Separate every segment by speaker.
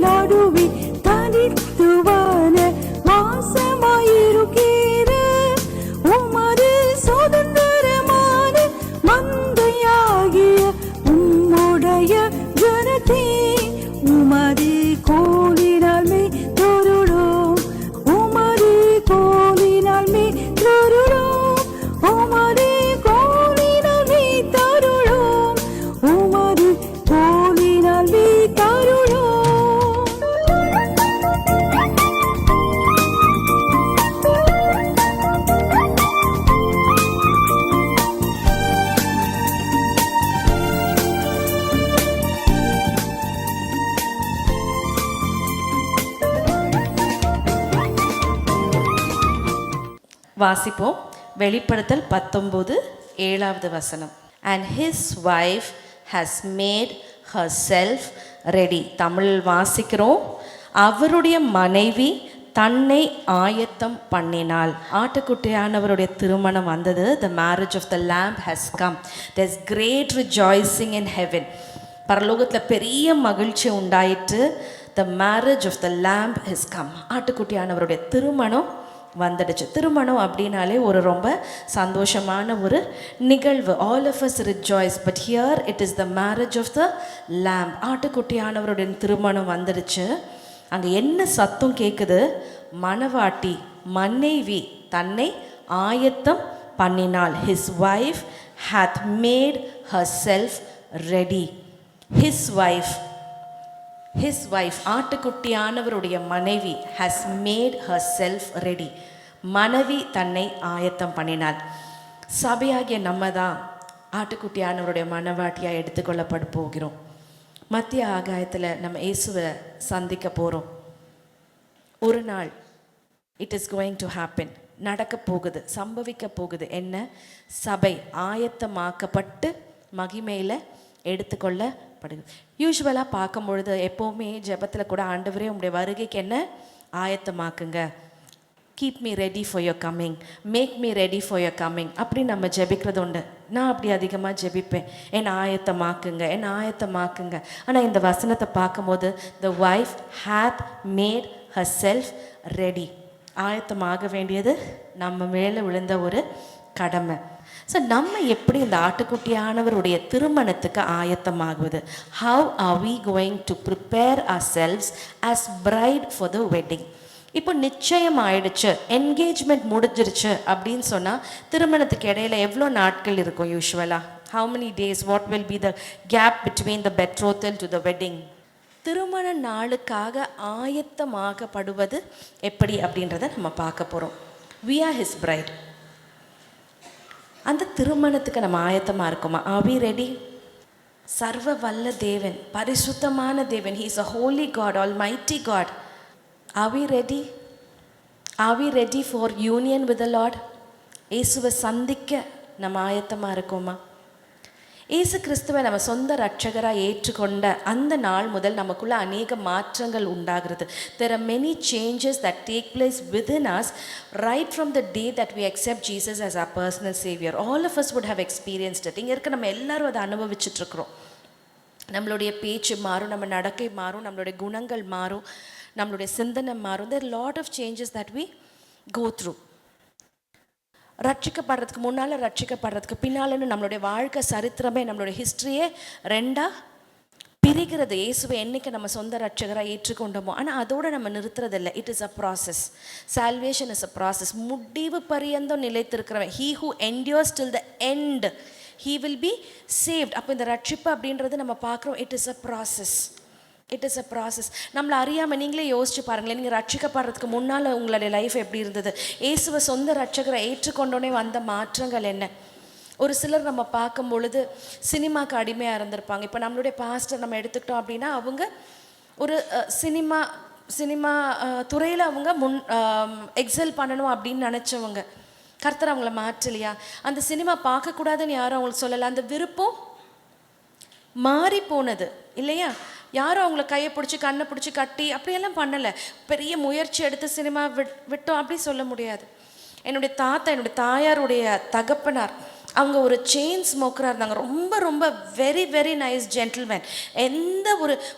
Speaker 1: நடுவே தனித்துவான வாசமாயிருக்கிற உமது சுதந்திரமான மந்தையாகிய உம்முடைய ஜனத்தே உமது கோலினால் மே தொருளோம், உமது கோலினால் மே தொருளோம், உமது கோலினால் மே தருளோம், உமது கோலினால் மே தருளோம்.
Speaker 2: வாசிப்போம். வெளிப்படுத்தல் 19:7 வசனம். And his wife has made herself ready. Tamil வாசிக்கிறோம். அவருடைய மனைவி தன்னை ஆயத்தம் பண்ணினாள். ஆட்டுக்குட்டியானவருடைய திருமணம் வந்தது. The marriage of the lamb has come. There's great rejoicing in heaven. பரலோகத்தில் பெரிய மகிழ்ச்சி உண்டாயிற்று. The marriage of the lamb has come. ஆட்டுக்குட்டியானவருடைய திருமணம் வந்துடுச்சு. திருமணம் அப்படின்னாலே ஒரு ரொம்ப சந்தோஷமான ஒரு நிகழ்வு. All of us rejoice. But here it is the marriage of the lamb. ஆட்டுக்குட்டியானவருடைய திருமணம் வந்துடுச்சு. அங்கே என்ன சத்தம் கேட்குது? மணவாட்டி மனைவி தன்னை ஆயத்தம் பண்ணினாள். His wife hath made herself ready. His wife ஆட்டுக்குட்டியானவருடைய மனைவி has made herself ready. மனைவி தன்னை ஆயத்தம் பண்ணினாள். சபையாகிய நம்ம தான் ஆட்டுக்குட்டியானவருடைய மனவாட்டியாக எடுத்துக்கொள்ளப்பட போகிறோம். மத்திய ஆகாயத்தில் நம்ம இயேசுவை சந்திக்க போகிறோம். ஒரு நாள் it is going to happen. நடக்க போகுது, சம்பவிக்க போகுது. என்ன? சபை ஆயத்தமாக்கப்பட்டு மகிமையில் எடுத்துக்கொள்ளப்படுது. யூஸ்வலாக பார்க்கும் பொழுது எப்போவுமே ஜெபத்தில் கூட ஆண்டவரே உங்களுடைய வருகைக்கு என்ன ஆயத்தமாக்குங்க, keep me ready for your coming, make me ready for your coming அப்படி நம்ம ஜெபிக்கிறது உண்டு. நான் அப்படி அதிகமாக ஜெபிப்பேன், என்னை ஆயத்தமாக்குங்க, என்னை ஆயத்தமாக்குங்க. ஆனால் இந்த வசனத்தை பார்க்கும்போது த wife hath mat herself ready. ஆயத்தமாக வேண்டியது நம்ம மேலே விழுந்த ஒரு கடமை. ஸோ நம்ம எப்படி இந்த ஆட்டுக்குட்டியானவருடைய திருமணத்துக்கு ஆயத்தமாகுவது? How are we going to prepare ourselves as bride for the wedding? இப்போ நிச்சயம் ஆயிடுச்சு, என்கேஜ்மெண்ட் முடிஞ்சிருச்சு அப்படின்னு சொன்னால் திருமணத்துக்கு இடையில எவ்வளோ நாட்கள் இருக்கும் யூஸ்வலாக? How many days? What will be the gap between the betrothal to the wedding? திருமண நாளுக்காக ஆயத்தமாகப்படுவது எப்படி அப்படின்றத நம்ம பார்க்க போகிறோம். We are his bride. அந்த திருமணத்துக்கு நம்ம ஆயத்தமாக இருக்கோமா? Are we ready? சர்வ வல்ல தேவன், பரிசுத்தமான தேவன், he is a holy God, almighty God. Are we ready? Are we ready for union with the Lord? இயேசுவை சந்திக்க நம்ம ஆயத்தமாக இருக்கோமா? இயேசு கிறிஸ்துவை நம்ம சொந்த ரட்சகராக ஏற்றுக்கொண்ட அந்த நாள் முதல் நமக்குள்ள அநேக மாற்றங்கள் உண்டாகிறது. There are many changes that take place within us right from the day that we accept Jesus as our personal savior. All of us would have experienced it. இங்கே இருக்க நம்ம எல்லாரும் அதை அனுபவிச்சுட்ருக்குறோம். நம்மளுடைய பேச்சு மாறும், நம்ம நடக்கை மாறும், நம்மளுடைய குணங்கள் மாறும், நம்மளுடைய சிந்தனை மாறும். There are a lot of changes that we go through. ரட்சிக்கப்படுறதுக்கு முன்னால், ரட்சிக்கப்படுறதுக்கு பின்னால்னு நம்மளுடைய வாழ்க்கை சரித்திரமே, நம்மளுடைய ஹிஸ்ட்ரியே ரெண்டாக பிரிகிறது. இயேசுவை என்னைக்கு நம்ம சொந்த ரட்சகராக ஏற்றுக்கொண்டோமோ. ஆனால் அதோடு நம்ம நிறுத்துறதில்லை. It is a process. Salvation is a process. முடிவு பரியந்தம் நிலைத்திருக்கிறவன், he who endures till the end, he will be saved. அப்போ இந்த ரட்சிப்பு அப்படின்றது நம்ம பார்க்குறோம். It is a process. It is a process. நம்மளை அறியாமல் நீங்களே யோசிச்சு பாருங்களேன், நீங்கள் ரட்சிக்கப்படுறதுக்கு முன்னால் உங்களுடைய லைஃப் எப்படி இருந்தது? இயேசுவை சொந்த ரட்சகரை ஏற்றுக்கொண்டோன்னே வந்த மாற்றங்கள் என்ன? ஒரு சிலர் நம்ம பார்க்கும் பொழுது சினிமாவுக்கு அடிமையாக இருந்திருப்பாங்க. இப்போ நம்மளுடைய பாஸ்டர் நம்ம எடுத்துக்கிட்டோம் அப்படின்னா, அவங்க ஒரு சினிமா துறையில் அவங்க எக்ஸல் பண்ணணும் அப்படின்னு நினச்சவங்க. கர்த்தர் அவங்கள மாற்றலையா? அந்த சினிமா பார்க்கக்கூடாதுன்னு யாரும் அவங்களுக்கு சொல்லலை. அந்த விருப்பம் மாறி போனது இல்லையா? யாரும் அவங்கள கையை பிடிச்சி கண்ணை பிடிச்சி கட்டி அப்படியெல்லாம் பண்ணலை. பெரிய முயற்சி எடுத்து சினிமா விட்டோம் அப்படி சொல்ல முடியாது. என்னுடைய தாத்தா, என்னுடைய தாயாருடைய தகப்பனார், அவங்க ஒரு செயின் ஸ்மோக்கராக இருந்தாங்க. ரொம்ப ரொம்ப வெரி வெரி நைஸ் ஜென்டில்மேன். எந்த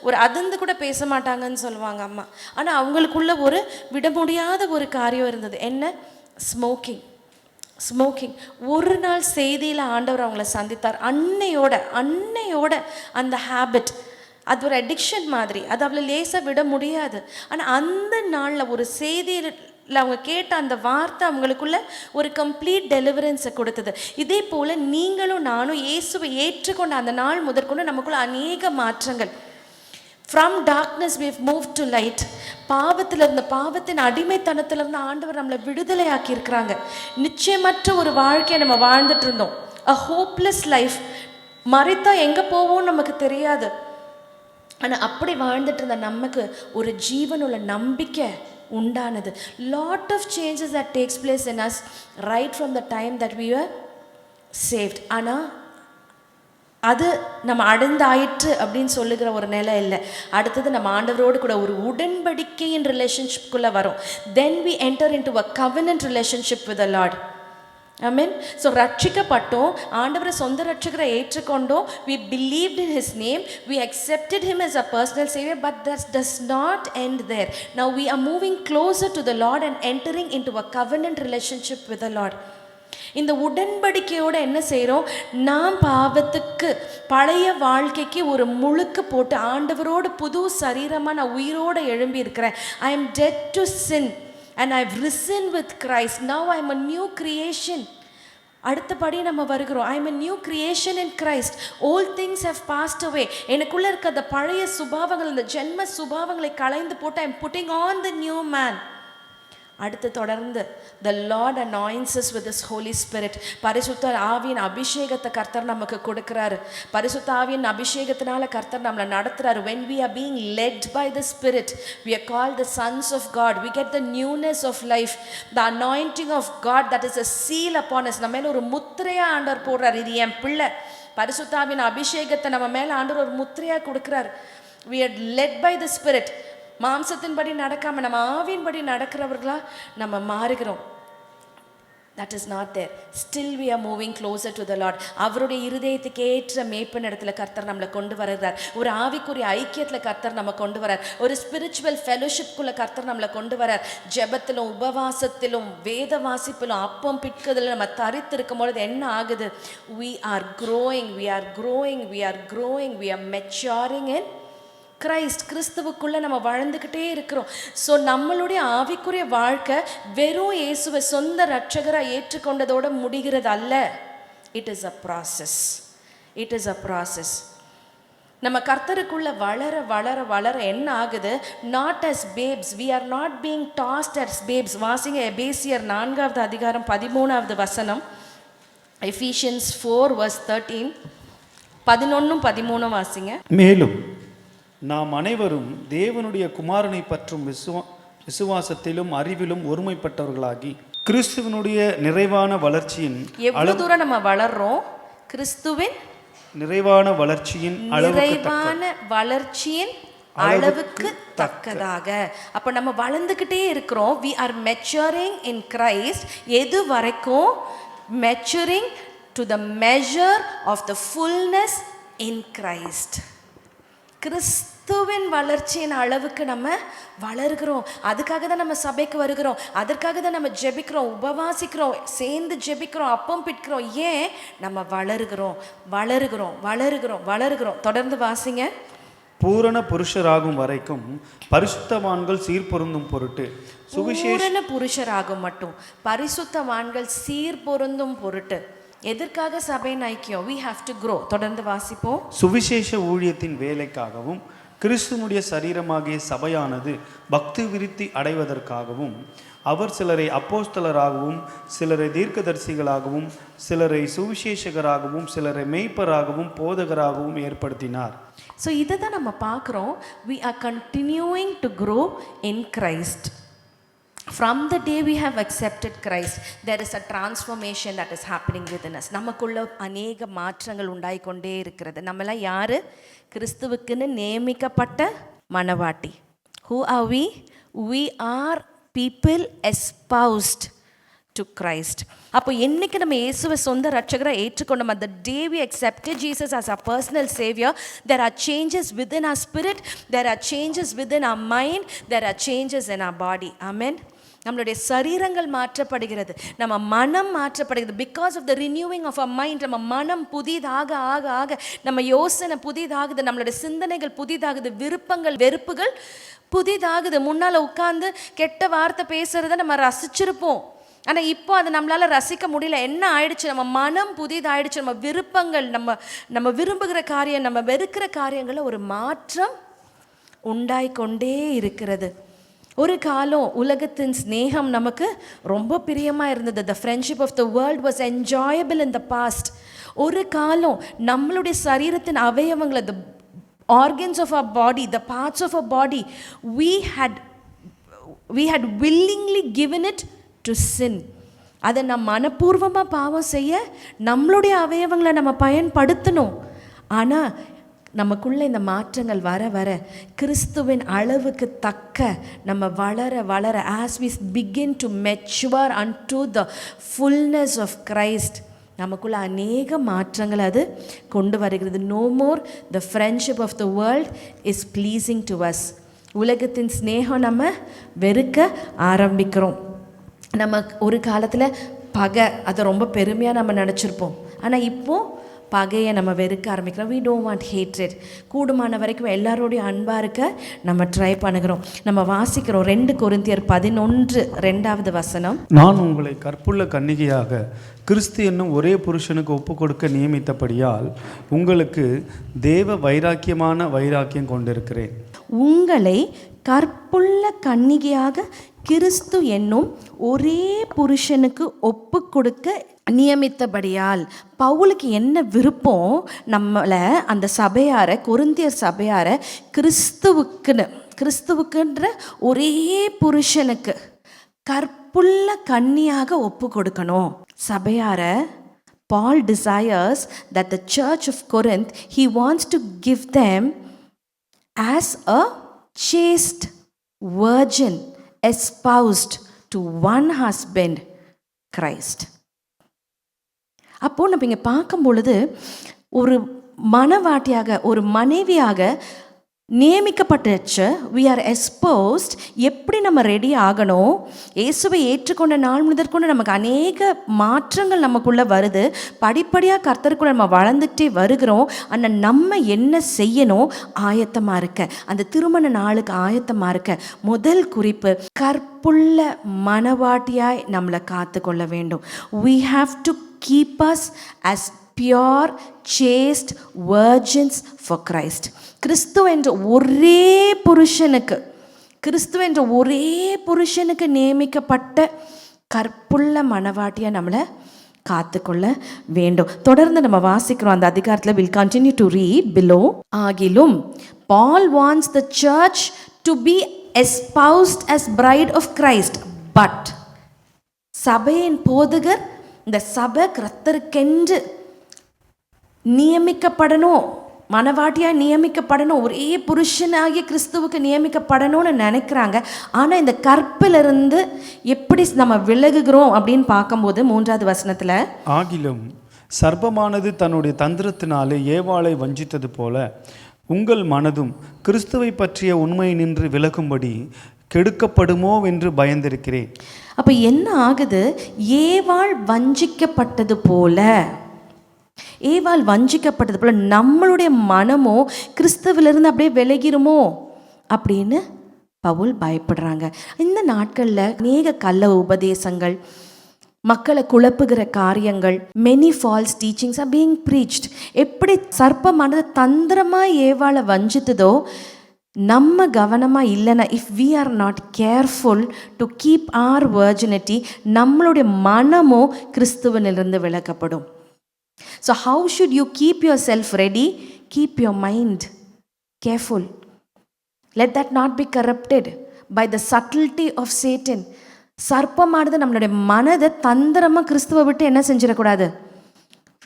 Speaker 2: ஒரு அதிர்ந்து கூட பேச மாட்டாங்கன்னு சொல்லுவாங்க அம்மா. ஆனால் அவங்களுக்குள்ள ஒரு விட முடியாத ஒரு காரியம் இருந்தது. என்ன? ஸ்மோக்கிங். ஒரு நாள் செய்தியில் ஆண்டவர் அவங்கள சந்தித்தார். அன்னையோட அந்த ஹேபிட், அது ஒரு அடிக்ஷன் மாதிரி, அது அவளை லேசாக விட முடியாது. ஆனால் அந்த நாளில் ஒரு செய்தியில் அவங்க கேட்ட அந்த வார்த்தை அவங்களுக்குள்ள ஒரு கம்ப்ளீட் டெலிவரன்ஸை கொடுத்தது. இதே போல் நீங்களும் நானும் இயேசுவை ஏற்றுக்கொண்ட அந்த நாள் முதற்கொண்டு நமக்குள்ள அநேக மாற்றங்கள். From darkness we have moved to light. பாவத்தின் அடிமைத்தனத்திலிருந்து ஆண்டவர் நம்மளை விடுதலை ஆக்கியிருக்கிறாங்க. நிச்சயமற்ற ஒரு வாழ்க்கையை நம்ம வாழ்ந்துட்டு இருந்தோம். a hopeless life. மறைத்தா எங்கே போவோம்னு நமக்கு தெரியாது. ஆனால் அப்படி வாழ்ந்துட்டு இருந்த நமக்கு ஒரு ஜீவனுள்ள நம்பிக்கை உண்டானது. lot of changes that takes place in us right from the time that we were saved. ஆனால் அது நம்ம அடைந்தாயிற்று அப்படின்னு சொல்லுகிற ஒரு நிலை இல்லை. அடுத்தது நம்ம ஆண்டவரோடு கூட ஒரு உடன்படிக்கையின் ரிலேஷன்ஷிப்குள்ளே வரும். then we enter into a covenant relationship with the Lord. ஆமென். ஸோ ரட்சிக்கப்பட்டோம், ஆண்டவரை சொந்த ரட்சகரை ஏற்றுக்கொண்டோம், we believed in his name, we accepted him as a personal savior, but that does not end there. Now we are moving closer to the Lord and entering into a covenant relationship with the Lord. இந்த உடன்படிக்கையோடு என்ன செய்கிறோம்? நாம் பாவத்துக்கு பழைய வாழ்க்கைக்கு ஒரு முழுக்கு போட்டு ஆண்டவரோடு புது சரீரமாக நான் உயிரோடு எழும்பி இருக்கிறேன். I am dead to sin and I've risen with Christ. Now I'm a new creation. அடுத்தபடி நம்ம வருகிறோம். I am a new creation in Christ. All things have passed away. எனக்குள்ள இருக்க அந்த பழைய சுபாவங்கள், இந்த ஜென்ம சுபாவங்களை களைந்து போட்டு I am putting on the new man. அடுத்து தொடர்ந்து the Lord anoints us with his Holy Spirit. பரிசுத்த ஆவியின் அபிஷேகத்தை கர்த்தர் நமக்கு கொடுக்கிறாரு. பரிசுத்த ஆவியின் அபிஷேகத்தினால கர்த்தர் நம்மளை நடத்துறாரு. when we are being led by the Spirit, we are called the sons of God. We get the newness of life, the anointing of God, that is a seal upon us. நம்ம மேல ஒரு முத்திரையா ஆண்டவர் போடுறார். இது என் பிள்ளை. பரிசுத்த ஆவியின் அபிஷேகத்தை நம்ம மேல ஆண்டவர் ஒரு முத்திரையா கொடுக்கிறார். we are led by the Spirit. மாம்சத்தின்படி நடக்காம நம்ம ஆவியின்படி நடக்கிறவர்களா நம்ம மாறுகிறோம். that is not there. Still we are moving closer to the Lord. அவருடைய இருதயத்துக்கு ஏற்ற மேய்ப்பன் இடத்துல கர்த்தர் நம்மளை கொண்டு வருகிறார். ஒரு ஆவிக்குரிய ஐக்கியத்தில் கர்த்தர் நம்ம கொண்டு வரார். ஒரு ஸ்பிரிச்சுவல் ஃபெலோஷிப்குள்ளே கர்த்தர் நம்மளை கொண்டு வரார். ஜெபத்திலும் உபவாசத்திலும் வேத வாசிப்பிலும் அப்பம் பிட்கிறதுல நம்ம தரித்து இருக்கும் பொழுது என்ன ஆகுது? we are growing, we are maturing in கிறிஸ்துவுக்குள்ள நம்ம வளர்ந்துக்கிட்டே இருக்கிறோம். ஸோ நம்மளுடைய ஆவிக்குரிய வாழ்க்கை வெறும் இயேசுவை சொந்த ரட்சகராக ஏற்றுக்கொண்டதோடு முடிகிறது அல்ல. It is a process. நம்ம கர்த்தருக்குள்ள வளர வளர வளர என்ன ஆகுது? Not as babes, we are not being tossed as babes. வாசிங்க எபேசியர் 4வது அதிகாரம் 13வது வசனம். Ephesians 4:13. 11-13 வாசிங்க.
Speaker 3: மேலும் நாம் அனைவரும் தேவனுடைய குமாரனை பற்றும் விசுவாசத்திலும் அறிவிலும் ஒருமைப்பட்டவர்களாகி கிறிஸ்துவனுடைய நிறைவான வளர்ச்சியின்
Speaker 2: எவ்வளவு தூரம் நம்ம வளர்றோம்? கிறிஸ்துவின் நிறைவான வளர்ச்சியின் அளவுக்கு தக்கதாக. அப்ப நம்ம வளர்ந்துக்கிட்டே இருக்கிறோம். we are maturing in Christ. எது வரைக்கும்? maturing to the measure of the fullness in Christ. கிறிஸ்துவின் வளர்ச்சியின் அளவுக்கு நம்ம வளர்கிறோம். அதுக்காக தான் நம்ம சபைக்கு வருகிறோம். அதற்காக தான் நம்ம ஜெபிக்கிறோம், உபவாசிக்கிறோம், சேர்ந்து ஜெபிக்கிறோம், அப்பம் பிட்கிறோம். ஏன்? நம்ம வளருகிறோம். தொடர்ந்து வாசிங்க.
Speaker 3: பூரண புருஷராகும் வரைக்கும் பரிசுத்தவான்கள் சீர்பொருந்தும் பொருட்டு
Speaker 2: பூரண புருஷராகும் மட்டும் பரிசுத்தவான்கள் சீர்பொருந்தும் பொருட்டு. எதற்காக சபையின் ஐக்கியம்? we have to grow. தொடர்ந்து வாசிப்போம்.
Speaker 3: சுவிசேஷ ஊழியத்தின் வேலைக்காகவும் கிறிஸ்துவனுடைய சரீரமாகிய சபையானது பக்தி விருத்தி அடைவதற்காகவும் அவர் சிலரை அப்போஸ்தலராகவும் சிலரை தீர்க்கதரிசிகளாகவும் சிலரை சுவிசேஷகராகவும் சிலரை மேய்ப்பராகவும் போதகராகவும் ஏற்படுத்தினார்.
Speaker 2: ஸோ இதை தான் நம்ம பார்க்குறோம். we are continuing to grow in Christ. From the day we have accepted Christ, there is a transformation that is happening within us. நமக்குள்ள அநேக மாற்றங்கள் உண்டாயிக்கொண்டே இருக்கிறது. நம்மளாம் யாரு? கிறிஸ்துவுக்குன்னு நியமிக்கப்பட்ட மணவாட்டி. Who are we? We are people espoused. to Christ. அப்போ என்னைக்கு நம்ம இயேசுவை சொந்த ரட்சகரை ஏற்றுக்கொண்டோம், அந்த day we accepted Jesus as our personal savior, there are changes within our spirit, there are changes within our mind, there are changes in our body. Amen. நம்மளுடைய சரீரங்கள் மாற்றப்படுகிறது, நம்ம மனம் மாற்றப்படுகிறது. Because of the renewing of a mind. நம்ம மனம் புதிதாக ஆக ஆக நம்ம யோசனை புதிதாகுது, நம்மளுடைய சிந்தனைகள் புதிதாகுது, விருப்பங்கள் வெறுப்புகள் புதிதாகுது. முன்னால் உட்கார்ந்து கெட்ட வார்த்தை பேசுறத நம்ம ரசிச்சிருப்போம், ஆனால் இப்போ அதை நம்மளால் ரசிக்க முடியல. என்ன ஆயிடுச்சு, நம்ம மனம் புதிதாயிடுச்சு. நம்ம விருப்பங்கள், நம்ம விரும்புகிற காரியம், நம்ம வெறுக்கிற காரியங்களில் ஒரு மாற்றம் உண்டாய்கொண்டே இருக்கிறது. ஒரு காலம் உலகத்தின் ஸ்நேகம் நமக்கு ரொம்ப பிரியமாக இருந்தது. The friendship of the world was enjoyable in the past. ஒரு காலம் நம்மளுடைய சரீரத்தின் அவயவங்களை, the organs of our body, the parts of our body, we had willingly given it to sin. அதை நம்ம மனப்பூர்வமாக பாவம் செய்ய நம்மளுடைய அவயவங்களை நம்ம பயன்படுத்தணும். ஆனால் நமக்குள்ளே இந்த மாற்றங்கள் வர வர கிறிஸ்துவின் அளவுக்கு தக்க நம்ம வளர வளர, as we begin to mature unto the fullness of Christ, நமக்குள்ள அநேக மாற்றங்கள் அது கொண்டு வருகிறது. No more the friendship of the world is pleasing to us. உலகத்தின் ஸ்நேகம் நம்ம வெறுக்க ஆரம்பிக்கிறோம். நம்ம ஒரு காலத்தில் பகை, அதை ரொம்ப பெருமையாக நம்ம நினச்சிருப்போம். ஆனால் இப்போது பகையை நம்ம வெறுக்க ஆரம்பிக்கிறோம். we don't want hatred. கூடுமான வரைக்கும் எல்லாரோடைய அன்பாக இருக்க நம்ம ட்ரை பண்ணுகிறோம். நம்ம வாசிக்கிறோம் 2 கொரிந்தியர் 11:2
Speaker 3: நான் உங்களை கற்புள்ள கன்னிகையாக கிறிஸ்து என்னும் ஒரே புருஷனுக்கு ஒப்பு கொடுக்க நியமித்தபடியால் உங்களுக்கு தேவ வைராக்கியமான வைராக்கியம் கொண்டிருக்கிறேன்.
Speaker 2: உங்களை கற்புள்ள கன்னிகையாக கிறிஸ்து என்னும் ஒரே புருஷனுக்கு ஒப்பு கொடுக்க நியமித்தபடியால். பவுலுக்கு என்ன விருப்பம், நம்மளை அந்த சபையாரை, கொரிந்தியர் சபையாரை கிறிஸ்துவுக்குன்ற ஒரே புருஷனுக்கு கற்புள்ள கன்னியாக ஒப்பு கொடுக்கணும். சபையாரை Paul desires that the church of Corinth, he wants to give them as a chaste virgin espoused to one husband, Christ. அப்போது நம்ம இங்கே பார்க்கும் பொழுது ஒரு மனவாட்டியாக, ஒரு மனைவியாக நியமிக்கப்பட்டுச்சு. we are exposed. எப்படி நம்ம ரெடி ஆகணும், இயேசுவை ஏற்றுக்கொண்ட நாள் முதற்கொண்டு நமக்கு அநேக மாற்றங்கள் நமக்குள்ளே வருது. படிப்படியாக கர்த்தருக்குள்ள நம்ம வளர்ந்துகிட்டே வருகிறோம். ஆனால் நம்ம என்ன செய்யணும், ஆயத்தமாக இருக்க, அந்த திருமண நாளுக்கு ஆயத்தமாக இருக்க. முதல் குறிப்பு, கற்புள்ள மனவாட்டியாய் நம்மளை காத்து கொள்ள வேண்டும். we have to keep us as pure chaste virgins for Christ. கிறிஸ்து என்ற ஒரே புருஷனுக்கு நியமிக்கப்பட்ட கற்புள்ள மனவாட்டியை நம்மளை காத்துக்கொள்ள வேண்டும். தொடர்ந்து நம்ம வாசிக்கிறோம் அந்த அதிகாரத்தில். Will continue to read below. ஆகிலும் Paul wants the church to be espoused as bride of Christ, but சபையின் போதகர், இந்த சபை கர்த்தருக்கென்று நியமிக்கப்படணும், மனவாட்டியாக நியமிக்கப்படணும், ஒரே புருஷனாகிய கிறிஸ்துவுக்கு நியமிக்கப்படணும்னு நினைக்கிறாங்க. ஆனால் இந்த கற்பிலிருந்து எப்படி நம்ம விலகுகிறோம் அப்படின்னு பார்க்கும்போது 3வது வசனத்தில்,
Speaker 3: ஆகிலும் சர்ப்பமானது தன்னுடைய தந்திரத்தினாலே ஏவாளை வஞ்சித்தது போல உங்கள் மனதும் கிறிஸ்துவை பற்றிய உண்மை நின்று விலகும்படி கெடுக்கப்படுமோ என்று பயந்திருக்கிறேன்.
Speaker 2: அப்போ என்ன ஆகுது, ஏவாள் வஞ்சிக்கப்பட்டது போல நம்மளுடைய மனமோ கிறிஸ்துவிலிருந்து அப்படியே விலகிருமோ அப்படின்னு பவுல் பயப்படுறாங்க. இந்த நாட்களில் அநேக கள்ள உபதேசங்கள், மக்களை குழப்புகிற காரியங்கள், many false teachings are being preached. எப்படி சர்ப்பமானது தந்திரமாக ஏவாளை வஞ்சித்ததோ, நம்ம கவனமாக இல்லைன்னா, if we are not careful to keep our virginity, நம்மளுடைய மனமோ கிறிஸ்துவனிலிருந்து விலக்கப்படும். So how should you keep yourself ready? Keep your mind careful. Let that not be corrupted by the subtlety of Satan. சர்ப்பமானது நம்மளுடைய மனதை தந்திரமாக கிறிஸ்துவை விட்டு என்ன செஞ்சிடக்கூடாது,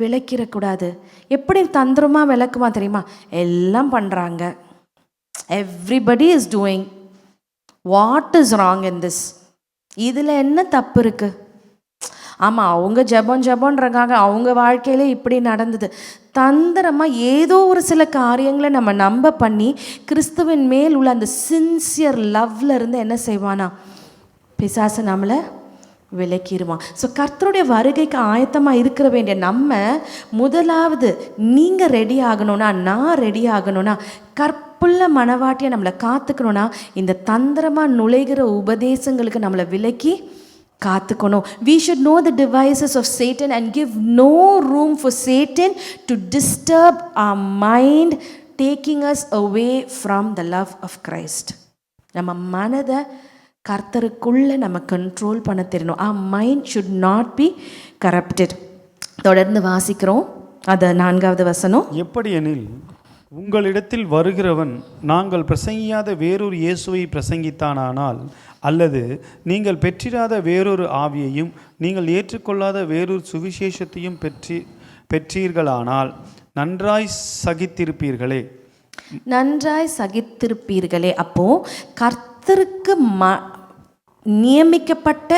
Speaker 2: விளக்கிடக்கூடாது. எப்படி தந்திரமாக விளக்குமா தெரியுமா, எல்லாம் பண்ணுறாங்க, everybody is doing, what is wrong in this, இதில் என்ன தப்பு இருக்குது, ஆமாம், அவங்க ஜெபம்ன்றக்காக அவங்க வாழ்க்கையிலே இப்படி நடந்தது. தந்திரமாக ஏதோ ஒரு சில காரியங்களை நம்ம நம்ப பண்ணி கிறிஸ்துவின் மேல் உள்ள அந்த சின்சியர் லவ்ல இருந்து என்ன செய்வானா, பிசாசு நம்மளை விலக்கிடுவான். ஸோ கர்த்தருடைய வருகைக்கு ஆயத்தமாக இருக்கிற வேண்டிய நம்ம முதலாவது நீங்கள் ரெடி ஆகணும்னா, நான் ரெடி ஆகணும்னா, கற்புள்ள மனவாட்டியை நம்மளை காத்துக்கணும்னா இந்த தந்திரமாக நுழைகிற உபதேசங்களுக்கு நம்மளை விலக்கி காத்துக்கணும். We should know the devices of Satan and give no room for Satan to disturb our mind, taking us away from the love of Christ. நம்ம மனதை கர்த்தருக்குள்ளே நம்ம கண்ட்ரோல் பண்ண தெரியணும். our mind should not be corrupted. தொடர்ந்து வாசிக்கிறோம். அது 4வது வசனம்.
Speaker 3: எப்படி எனில் உங்களிடத்தில் வருகிறவன் நாங்கள் பிரசங்கியாத வேறொரு இயேசுவை பிரசங்கித்தானால், அல்லது நீங்கள் பெற்றிராத வேறொரு ஆவியையும் நீங்கள் ஏற்றுக்கொள்ளாத வேறொரு சுவிசேஷத்தையும் பெற்றீர்களானால் நன்றாய் சகித்திருப்பீர்களே.
Speaker 2: நன்றாய் சகித்திருப்பீர்களே. அப்போ கர்த்தருக்கு நியமிக்கப்பட்ட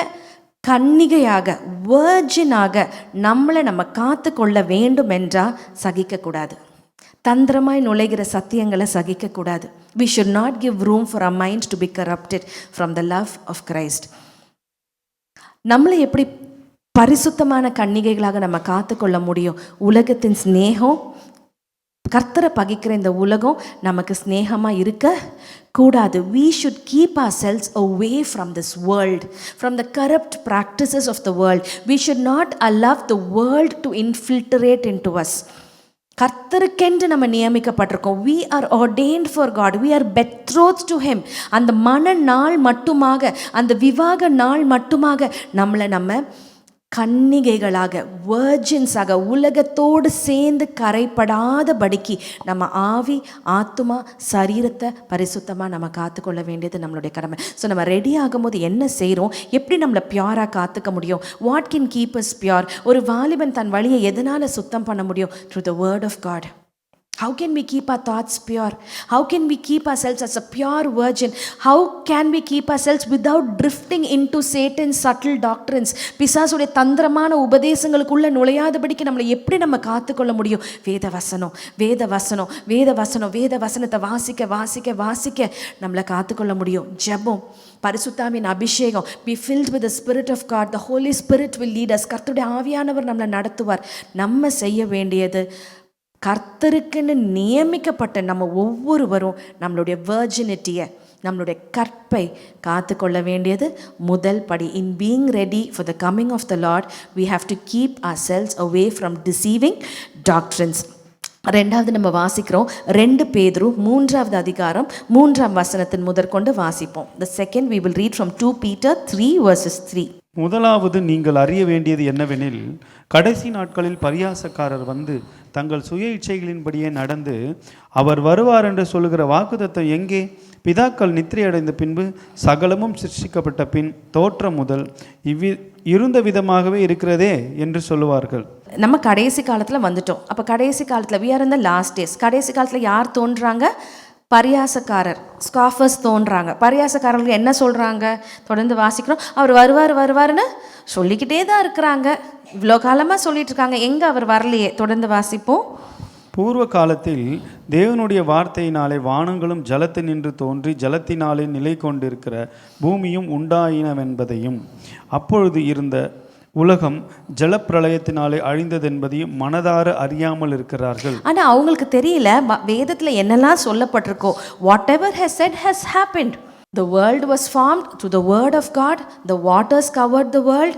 Speaker 2: கன்னிகையாக, வேர்ஜினாக நம்மளை நம்ம காத்து கொள்ள வேண்டும் என்றால் சகிக்கக்கூடாது. தந்திரமாய் நுழைகிற சத்தியங்களை சகிக்கக்கூடாது. We should not give room for our minds to be corrupted from the love of Christ. நம்மளை எப்படி பரிசுத்தமான கன்னிகைகளாக நம்ம காத்துக்கொள்ள முடியும்? உலகத்தின் ஸ்நேகம், கர்த்தரை பகிக்கிற இந்த உலகம் நமக்கு ஸ்நேகமாக இருக்க கூடாது. We should keep ourselves away from this world, from the corrupt practices of the world. We should not allow the world to infiltrate into us. கர்த்தருக்கென்று நம்ம நியமிக்கப்பட்டிருக்கோம். we are ordained for God, we are betrothed to him. அந்த மன நாள் மட்டுமாக, அந்த விவாக நாள் மட்டுமாக நம்மளை நம்ம கன்னிகைகளாக, வேர்ஜின்ஸாக, உலகத்தோடு சேர்ந்து கரைப்படாதபடிக்கு நம்ம ஆவி, ஆத்துமா, சரீரத்தை பரிசுத்தமாக நம்ம காத்துக்கொள்ள வேண்டியது நம்மளுடைய கடமை. ஸோ நம்ம ரெடி ஆகும்போது என்ன செய்கிறோம், எப்படி நம்மளை பியூராக காத்துக்க முடியும்? What can keep us pure? ஒரு வாலிபன் தன் வழியை எதனால் சுத்தம் பண்ண முடியும்? Through the word of God. How can we keep our thoughts pure? How can we keep ourselves as a pure virgin? How can we keep ourselves without drifting into Satan's subtle doctrines? பிசாசுடைய தந்திரமான உபதேசங்களுக்குள்ள நுழையாதபடிக்கு நம்மளை எப்படி நம்ம காத்துக்கொள்ள முடியும்? வேத வசனம், வேத வசனம், வேத வசனம், வேத வசனத்தை வாசிக்க வாசிக்க வாசிக்க நம்மளை காத்துக்கொள்ள முடியும். ஜெபம், பரிசுத்தாவின் அபிஷேகம், be filled with the Spirit of God. The Holy Spirit will lead us. கர்த்தருடைய ஆவியானவர் நம்மளை நடத்துவார். நம்ம செய்ய வேண்டியது, கர்த்தருக்குன்னு நியமிக்கப்பட்ட நம்ம ஒவ்வொருவரும் நம்மளுடைய வேர்ஜினிட்டியை, நம்மளுடைய கற்பை காத்து கொள்ள வேண்டியது முதல் படி. In being ready for the coming of the Lord we have to keep ourselves away from deceiving doctrines. ரெண்டாவது நம்ம வாசிக்கிறோம் 2 பேதுரு 3வது அதிகாரம் 3ஆம் வசனத்தின் முதற்கொண்டு வாசிப்போம். The second we will read from 2 Peter 3 verses 3.
Speaker 3: முதலாவது நீங்கள் அறிய வேண்டியது என்னவெனில், கடைசி நாட்களில் பரியாசக்காரர் வந்து தங்கள் சுய இச்சைகளின்படியே நடந்து அவர் வருவார் என்று சொல்லுகிற வாக்குத்தத்தம் எங்கே? பிதாக்கள் நித்திரை அடைந்த பின்பு சகலமும் சிருஷ்டிக்கப்பட்ட பின் தோற்றம் முதல் இருந்த விதமாகவே இருக்கிறதே என்று சொல்லுவார்கள்.
Speaker 2: நம்ம கடைசி காலத்தில் வந்துட்டோம். அப்போ கடைசி காலத்தில் we are in the last days. கடைசி காலத்தில் யார் தோன்றாங்க? பரியாசக்காரர், ஸ்காஃபர்ஸ் தோன்றாங்க. பரியாசக்காரர்களுக்கு என்ன சொல்கிறாங்க? தொடர்ந்து வாசிக்கிறோம். அவர் வருவார்னு சொல்லிக்கிட்டே தான் இருக்கிறாங்க. இவ்வளோ காலமாக சொல்லிட்டு இருக்காங்க, எங்கே அவர் வரலையே? தொடர்ந்து வாசிப்போம்.
Speaker 3: பூர்வ காலத்தில் தேவனுடைய வார்த்தையினாலே வானங்களும் ஜலத்தினின்று தோன்றி ஜலத்தினாலே நிலை கொண்டிருக்கிற பூமியும் உண்டாயினவென்பதையும், அப்பொழுது இருந்த உலகம் ஜலப்பிரளயத்தினாலே அழிந்தது என்பதையும் மனதார அறியாமல் இருக்கிறார்கள். ஆனால் அவங்களுக்கு தெரியல வேதத்தில் என்னெல்லாம் சொல்லப்பட்டிருக்கோ. Whatever has said has happened. The world was formed through the word of God. The waters covered the world.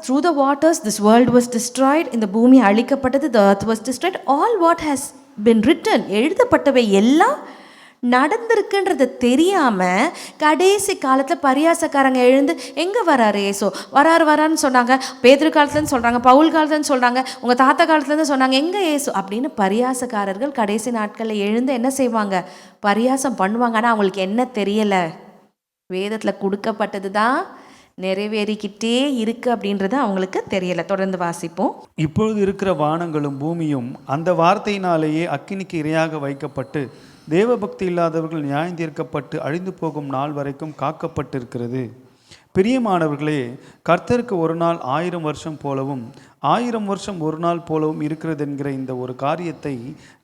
Speaker 3: Through the waters this world was destroyed. இந்த பூமி அழிக்கப்பட்டது. The earth was destroyed. All what has been written, எழுதப்பட்டவை எல்லாம் நடந்திருக்குன்றது தெரியாமல் கடைசி காலத்தில் பரியாசக்காரங்க எழுந்து எங்கே வராரு ஏசோ, வரான்னு சொன்னாங்க. பேதுரு காலத்துலேருந்து சொல்கிறாங்க, பவுல் காலத்துலேருந்து சொல்கிறாங்க, உங்கள் தாத்தா காலத்துலேருந்து சொன்னாங்க, எங்கே ஏசோ அப்படின்னு பரியாசக்காரர்கள் கடைசி நாட்களில் எழுந்து என்ன செய்வாங்க? பரியாசம் பண்ணுவாங்க. ஆனால் அவங்களுக்கு என்ன தெரியலை? வேதத்தில் கொடுக்கப்பட்டது தான் நிறைவேறிக்கிட்டே இருக்குது அப்படின்றது அவங்களுக்கு தெரியலை. தொடர்ந்து வாசிப்போம். இப்பொழுது இருக்கிற வானங்களும் பூமியும் அந்த வார்த்தையினாலேயே அக்கினிக்கு இரையாக வைக்கப்பட்டு தேவபக்தி இல்லாதவர்கள் நியாயம் தீர்க்கப்பட்டு அழிந்து போகும் நாள் வரைக்கும் காக்கப்பட்டிருக்கிறது. பிரியமானவர்களே, கர்த்தருக்கு ஒரு நாள் 1000 வருஷம் போலவும் 1000 வருஷம் ஒரு நாள் போலவும் இருக்கிறது என்கிற இந்த ஒரு காரியத்தை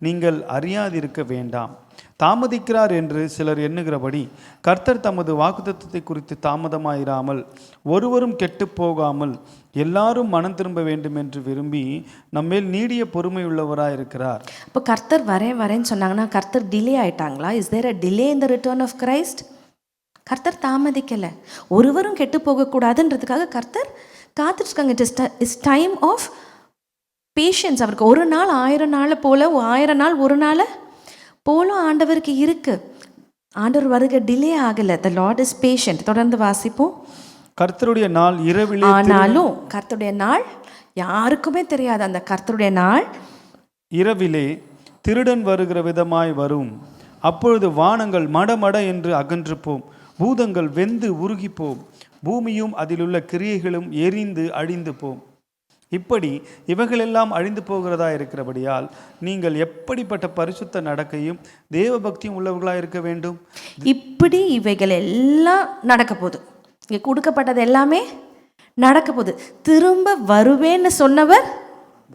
Speaker 3: நீங்கள் அறியாதிருக்க வேண்டாம். தாமதிக்கிறார் என்று சிலர் எண்ணுகிறபடி கர்த்தர் தமது வாக்குத்தத்தத்தை குறித்து தாமதமாயிராமல் ஒருவரும் கெட்டு போகாமல் எல்லாரும் மனம் திரும்ப வேண்டும் என்று விரும்பி நம்மேல் நீடிய பொறுமை உள்ளவராயிருக்கிறார்.
Speaker 2: இப்போ கர்த்தர் வரேன்னு சொன்னாங்கன்னா கர்த்தர் டிலே ஆயிட்டாங்களா? Is there a delay in the return of Christ? கர்த்தர் தாமதிக்கலை. ஒருவரும் கெட்டு போகக்கூடாதுன்றதுக்காக கர்த்தர் காத்துட்ருக்காங்க. It's time of patience. அவருக்கு ஒரு நாள் 1000 நாள் போல, 1000 நாள் ஒரு நாள் போலும் ஆண்டவருக்கு இருக்கு. ஆண்டவர் வருகை டிலே ஆகலை. த லார்ட் இஸ் பேஷண்ட். தொடர்ந்து வாசிப்போம்.
Speaker 3: கர்த்தருடைய நாள் இரவிலே,
Speaker 2: ஆனாலும் கர்த்தருடைய நாள் யாருக்குமே தெரியாது. அந்த கர்த்தருடைய நாள்
Speaker 3: இரவிலே திருடன் வருகிற விதமாய் வரும். அப்பொழுது வானங்கள் மடமட என்று அகன்று போம், பூதங்கள் வெந்து உருகி போம், பூமியும் அதிலுள்ள கிரியைகளும் எரிந்து அழிந்து போம். இப்படி இவைகளெல்லாம் அழிந்து போகிறதா இருக்கிறபடியால் நீங்கள் எப்படிப்பட்ட பரிசுத்த நடக்கையும் தேவ பக்தியும் உள்ளவர்களாக இருக்க வேண்டும்.
Speaker 2: இப்படி இவைகள் எல்லாம் நடக்க போகுது. இங்கே கொடுக்கப்பட்டது எல்லாமே நடக்க போகுது. திரும்ப வருவேன்னு சொன்னவர்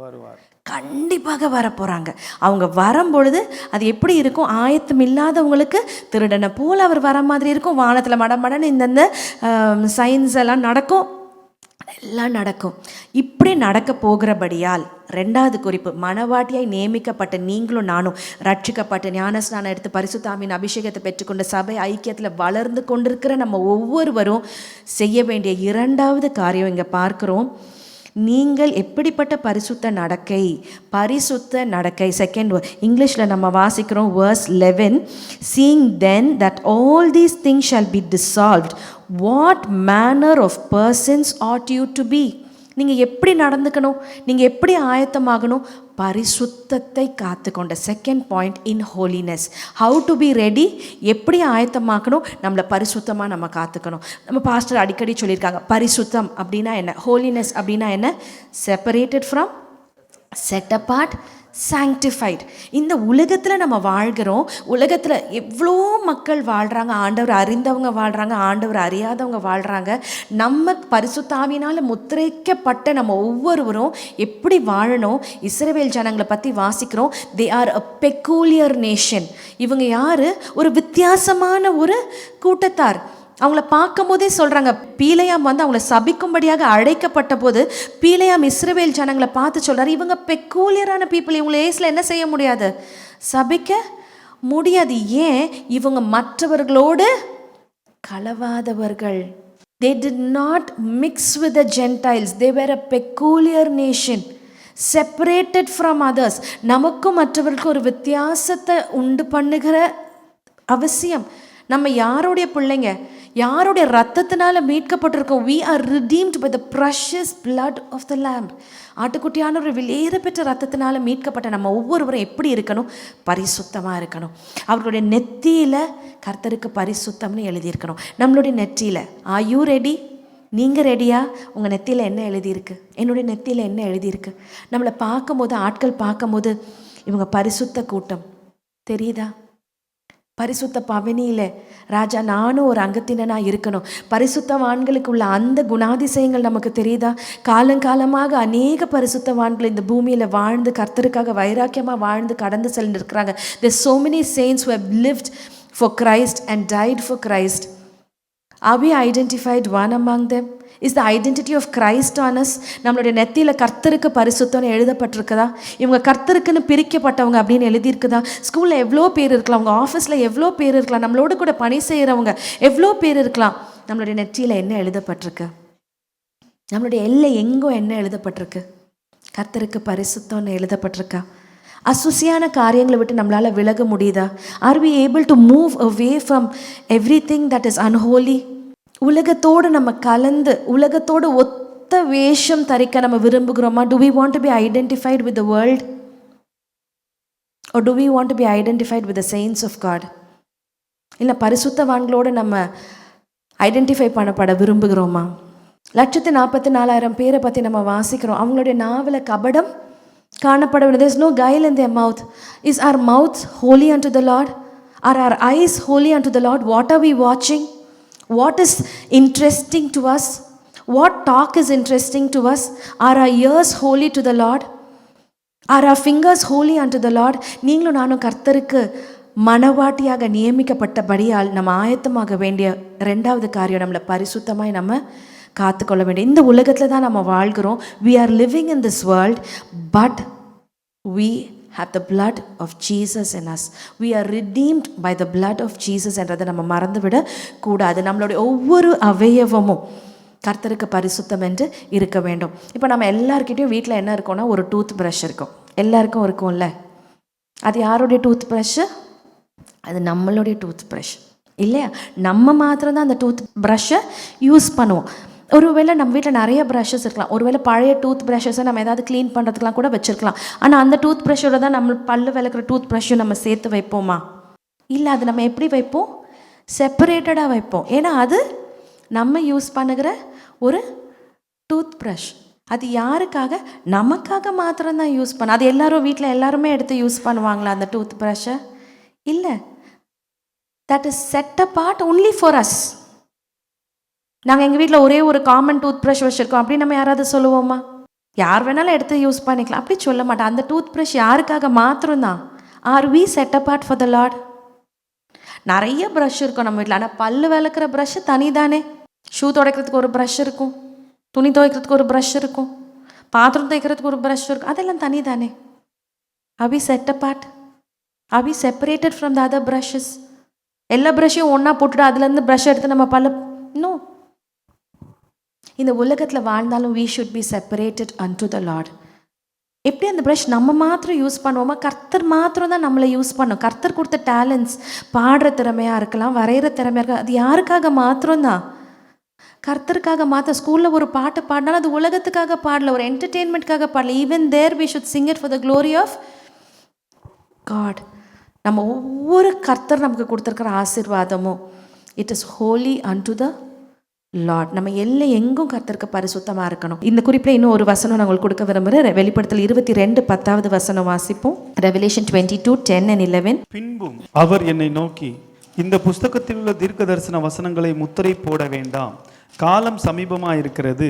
Speaker 3: வருவார்.
Speaker 2: கண்டிப்பாக வரப்போகிறாங்க. அவங்க வரும்பொழுது அது எப்படி இருக்கும்? ஆயத்தம் இல்லாதவங்களுக்கு திருடனை போல் அவர் வர மாதிரி இருக்கும். வானத்தில் மடமடன்னு இந்தந்த சயின்ஸ் எல்லாம் நடக்கும், எல்லாம் நடக்கும். இப்படி நடக்க போகிறபடியால் 2வது குறிப்பு, மணவாட்டியாய் நியமிக்கப்பட்ட நீங்களும் நானும் ரட்சிக்கப்பட்டு ஞானஸ்நானம் எடுத்து பரிசுத்தாவின் அபிஷேகத்தை பெற்றுக்கொண்ட சபை ஐக்கியத்தில் வளர்ந்து கொண்டிருக்கிற நம்ம ஒவ்வொருவரும் செய்ய வேண்டிய 2வது காரியம் இங்கே பார்க்குறோம். நீங்கள் எப்படிப்பட்ட பரிசுத்த நடக்கை செகண்ட் இங்கிலீஷில் நம்ம வாசிக்கிறோம் verse 11, seeing then that all these things shall be dissolved, what manner of persons ought you to be? நீங்கள் எப்படி நடந்துக்கணும்? நீங்கள் எப்படி ஆயத்தமாகணும்? பரிசுத்தத்தை காத்துக்கொண்ட. Second point, in holiness. How to be ready? எப்படி ஆயத்தமாக்கணும்? நம்மளை பரிசுத்தமாக நம்ம காத்துக்கணும். நம்ம பாஸ்டர் அடிக்கடி சொல்லியிருக்காங்க, பரிசுத்தம் அப்படின்னா என்ன, ஹோலினஸ் அப்படின்னா என்ன? Separated from, set apart, sanctified. இந்த உலகத்தில் நம்ம வாழ்கிறோம். உலகத்தில் எவ்வளோ மக்கள் வாழ்கிறாங்க. ஆண்டவர் அறிந்தவங்க வாழ்கிறாங்க, ஆண்டவர் அறியாதவங்க வாழ்கிறாங்க. நம்ம பரிசுத்த ஆவியினால் முத்திரைக்கப்பட்ட நம்ம ஒவ்வொருவரும் எப்படி வாழணும்? இஸ்ரவேல் ஜனங்களை பற்றி வாசிக்கிறோம். They are a peculiar nation. இவங்க யார்? ஒரு வித்தியாசமான ஒரு கூட்டத்தார். அவங்கள பார்க்கும் போதே சொல்கிறாங்க, பீலையாம் அவங்கள சபிக்கும்படியாக அழைக்கப்பட்ட போது பீலையாம் இஸ்ரவேல் ஜனங்களை பார்த்து சொல்கிறார், இவங்க பெக்கூலியரான பீப்புள், இவங்களை ஏசில் என்ன செய்ய முடியாது? சபிக்க முடியாது. ஏன்? இவங்க மற்றவர்களோடு கலவாதவர்கள். They did not mix with the Gentiles. They were a peculiar nation, separated from others. நமக்கும் மற்றவர்களுக்கும் ஒரு வித்தியாசத்தை உண்டு பண்ணுகிற அவசியம். நம்ம யாருடைய பிள்ளைங்க? யாருடைய ரத்தத்தினால மீட்கப்பட்டிருக்கோம்? we are redeemed by the precious blood of the lamb. ஆட்டுக்குட்டியானவர் விலையேறப்பெற்ற ரத்தத்தினால மீட்கப்பட்ட நம்ம ஒவ்வொருவரும் எப்படி இருக்கணும்? பரிசுத்தமாக இருக்கணும். அவர்களுடைய நெத்தியில் கர்த்தருக்கு பரிசுத்தம்னு எழுதியிருக்கணும். நம்மளுடைய நெற்றியில் are you ready? நீங்கள் ரெடியா? உங்கள் நெத்தியில் என்ன எழுதியிருக்கு? என்னுடைய நெத்தியில் என்ன எழுதியிருக்கு? நம்மளை பார்க்கும்போது, ஆட்கள் பார்க்கும்போது இவங்க பரிசுத்த கூட்டம் தெரியுதா? பரிசுத்த பவனியில் ராஜா நானும் ஒரு அங்கத்தினனாக இருக்கணும். பரிசுத்தவான்களுக்கு உள்ள அந்த குணாதிசயங்கள் நமக்கு தெரியுதா? காலங்காலமாக அநேக பரிசுத்தவான்கள் இந்த பூமியில் வாழ்ந்து கர்த்தருக்காக வைராக்கியமாக வாழ்ந்து கடந்து செல்லிருக்கிறாங்க. There's so many saints who have lived for Christ and died for Christ. Are we identified one among them? Is the identity of Christ on us? நம்மளுடைய நெத்தியில் கர்த்தருக்கு பரிசுத்தம்னு எழுதப்பட்டிருக்குதா? இவங்க கர்த்தருக்குன்னு பிரிக்கப்பட்டவங்க அப்படின்னு எழுதியிருக்குதா? ஸ்கூலில் எவ்வளோ பேர் இருக்கலாம், உங்கள் ஆஃபீஸில் எவ்வளோ பேர் இருக்கலாம், நம்மளோட கூட பணி செய்கிறவங்க எவ்வளோ பேர் இருக்கலாம். நம்மளுடைய நெற்றியில் என்ன எழுதப்பட்டிருக்கு? நம்மளுடைய எல்லை எங்கோ என்ன எழுதப்பட்டிருக்கு? கர்த்தருக்கு பரிசுத்தம்னு எழுதப்பட்டிருக்கா? அசுசியான காரியங்களை விட்டு நம்மளால் விலக முடியுதா? Are we able to move away from everything that is unholy? உலகத்தோடு நம்ம கலந்து உலகத்தோடு ஒத்த வேஷம் தரிக்க நம்ம விரும்புகிறோமா? Do we want to be identified with the world or do we want to be identified with the saints of God? இல்லை பரிசுத்தவான்களோடு நம்ம ஐடென்டிஃபை பண்ணப்பட விரும்புகிறோமா? 144,000 பேரை பற்றி நம்ம வாசிக்கிறோம். அவங்களுடைய நாவில் கபடம் காணப்படவில்லை. There is no guile in their mouth. Is our mouth holy unto the Lord? Are our eyes holy unto the Lord? What are we watching? What is interesting to us? What talk is interesting to us? Are our ears holy to the Lord? Are our fingers holy unto the Lord? நீங்களும் நானும் கர்த்தருக்கு மனவாட்டியாக நியமிக்கப்பட்டபடியால் நம்ம ஆயத்தமாக வேண்டிய ரெண்டாவது காரியம், நம்மளை பரிசுத்தமாய் நம்ம காத்துக்கொள்ள வேண்டிய. இந்த உலகத்தில் தான் நம்ம வாழ்கிறோம். We are living in this world, but we have the blood of Jesus in us. We are redeemed by the blood of Jesus என்றதை நம்ம மறந்துவிட கூடாது. நம்மளுடைய ஒவ்வொரு அவயவமும் கர்த்தருக்கு பரிசுத்தம் என்று இருக்க வேண்டும். இப்போ நம்ம எல்லாருக்கிட்டையும் வீட்டில் என்ன இருக்கோம்னா, ஒரு டூத் ப்ரஷ் இருக்கும். எல்லாருக்கும் இருக்கும்ல. அது யாருடைய டூத் ப்ரஷ்ஷு? அது நம்மளுடைய டூத் ப்ரஷ் இல்லையா? நம்ம மாத்திரம்தான் அந்த டூத் ப்ரஷ்ஷை யூஸ் பண்ணுவோம். ஒருவேளை நம்ம வீட்டில் நிறைய ப்ரஷஸ் இருக்கலாம். ஒருவேளை பழைய டூத் ப்ரஷஸை நம்ம ஏதாவது க்ளீன் பண்ணுறதுக்கெலாம் கூட வச்சுருக்கலாம். ஆனால் அந்த டூத் ப்ரஷ்ஷோட தான் நம்ம பல்லு விளக்குற டூத் ப்ரஷ்ஷும் நம்ம சேர்த்து வைப்போமா? இல்லை, அது நம்ம எப்படி வைப்போம்? செப்பரேட்டடாக வைப்போம். ஏன்னா அது நம்ம யூஸ் பண்ணுகிற ஒரு டூத் ப்ரஷ். அது யாருக்காக? நமக்காக மாத்திரம்தான் யூஸ் பண்ண. அது எல்லாரும் வீட்டில் எல்லாருமே எடுத்து யூஸ் பண்ணுவாங்களா அந்த டூத் ப்ரஷ்ஷை? இல்லை. That is set apart only for us. நாங்கள் எங்கள் வீட்டில் ஒரே ஒரு காமன் டூத் ப்ரஷ் வச்சுருக்கோம் அப்படி நம்ம யாராவது சொல்லுவோமா? யார் வேணாலும் எடுத்து யூஸ் பண்ணிக்கலாம் அப்படி சொல்ல மாட்டோம். அந்த டூத் ப்ரஷ் யாருக்காக மாத்திரம்தான். Are we set apart for the Lord? நிறைய ப்ரஷ் இருக்கும் நம்ம வீட்டில். ஆனால் பல்லு விளக்குற ப்ரஷ்ஷு தனி தானே. ஷூ துடைக்கிறதுக்கு ஒரு ப்ரஷ் இருக்கும், துணி துவைக்கிறதுக்கு ஒரு ப்ரஷ் இருக்கும், பாத்திரம் துவைக்கிறதுக்கு ஒரு ப்ரஷ் இருக்கும். அதெல்லாம் தனி தானே. Are we set apart? Are we separated from the other brushes? எல்லா ப்ரஷ்ஷையும் ஒன்றா போட்டுட்டு அதுலேருந்து ப்ரஷ் எடுத்து நம்ம பல்ல நோ. இந்த உலகத்தில் வாழ்ந்தாலும் we should be separated unto the Lord. எப்படி அந்த ப்ரஷ் நம்ம மாத்திரம் யூஸ் பண்ணுவோமா? கர்த்தர் மாத்திரம் தான் நம்மளை யூஸ் பண்ணோம். கர்த்தர் கொடுத்த டேலண்ட்ஸ், பாடுற திறமையாக இருக்கலாம், வரைகிற திறமையாக இருக்கலாம், அது யாருக்காக மாத்திரம்தான்? கர்த்தருக்காக மாத்திரம். ஸ்கூலில் ஒரு பாட்டு பாடினாலும் அது உலகத்துக்காக பாடல, ஒரு என்டர்டெயின்மெண்ட்காக பாடல. Even there we should sing it for the glory of God. நம்ம ஒவ்வொரு கர்த்தர் நமக்கு கொடுத்துருக்கிற ஆசீர்வாதமும் it is holy unto the Lord. நம்ம எங்கும் கர்த்தருக்கு பரிசுத்தமாக இருக்கணும். இந்த குறிப்பில் இன்னும் ஒரு வசனம் நான் உங்களுக்கு கொடுக்க விரும்புகிறேன். வெளிப்படுத்தல் 22:10 வசனம் வாசிப்போம். Revelation 22:10-11.
Speaker 3: பின்பும் அவர் என்னை நோக்கி, இந்த புஸ்தகத்தில் உள்ள தீர்க்க தரிசன வசனங்களை முத்திரை போட வேண்டாம், காலம் சமீபமாயிருக்கிறது,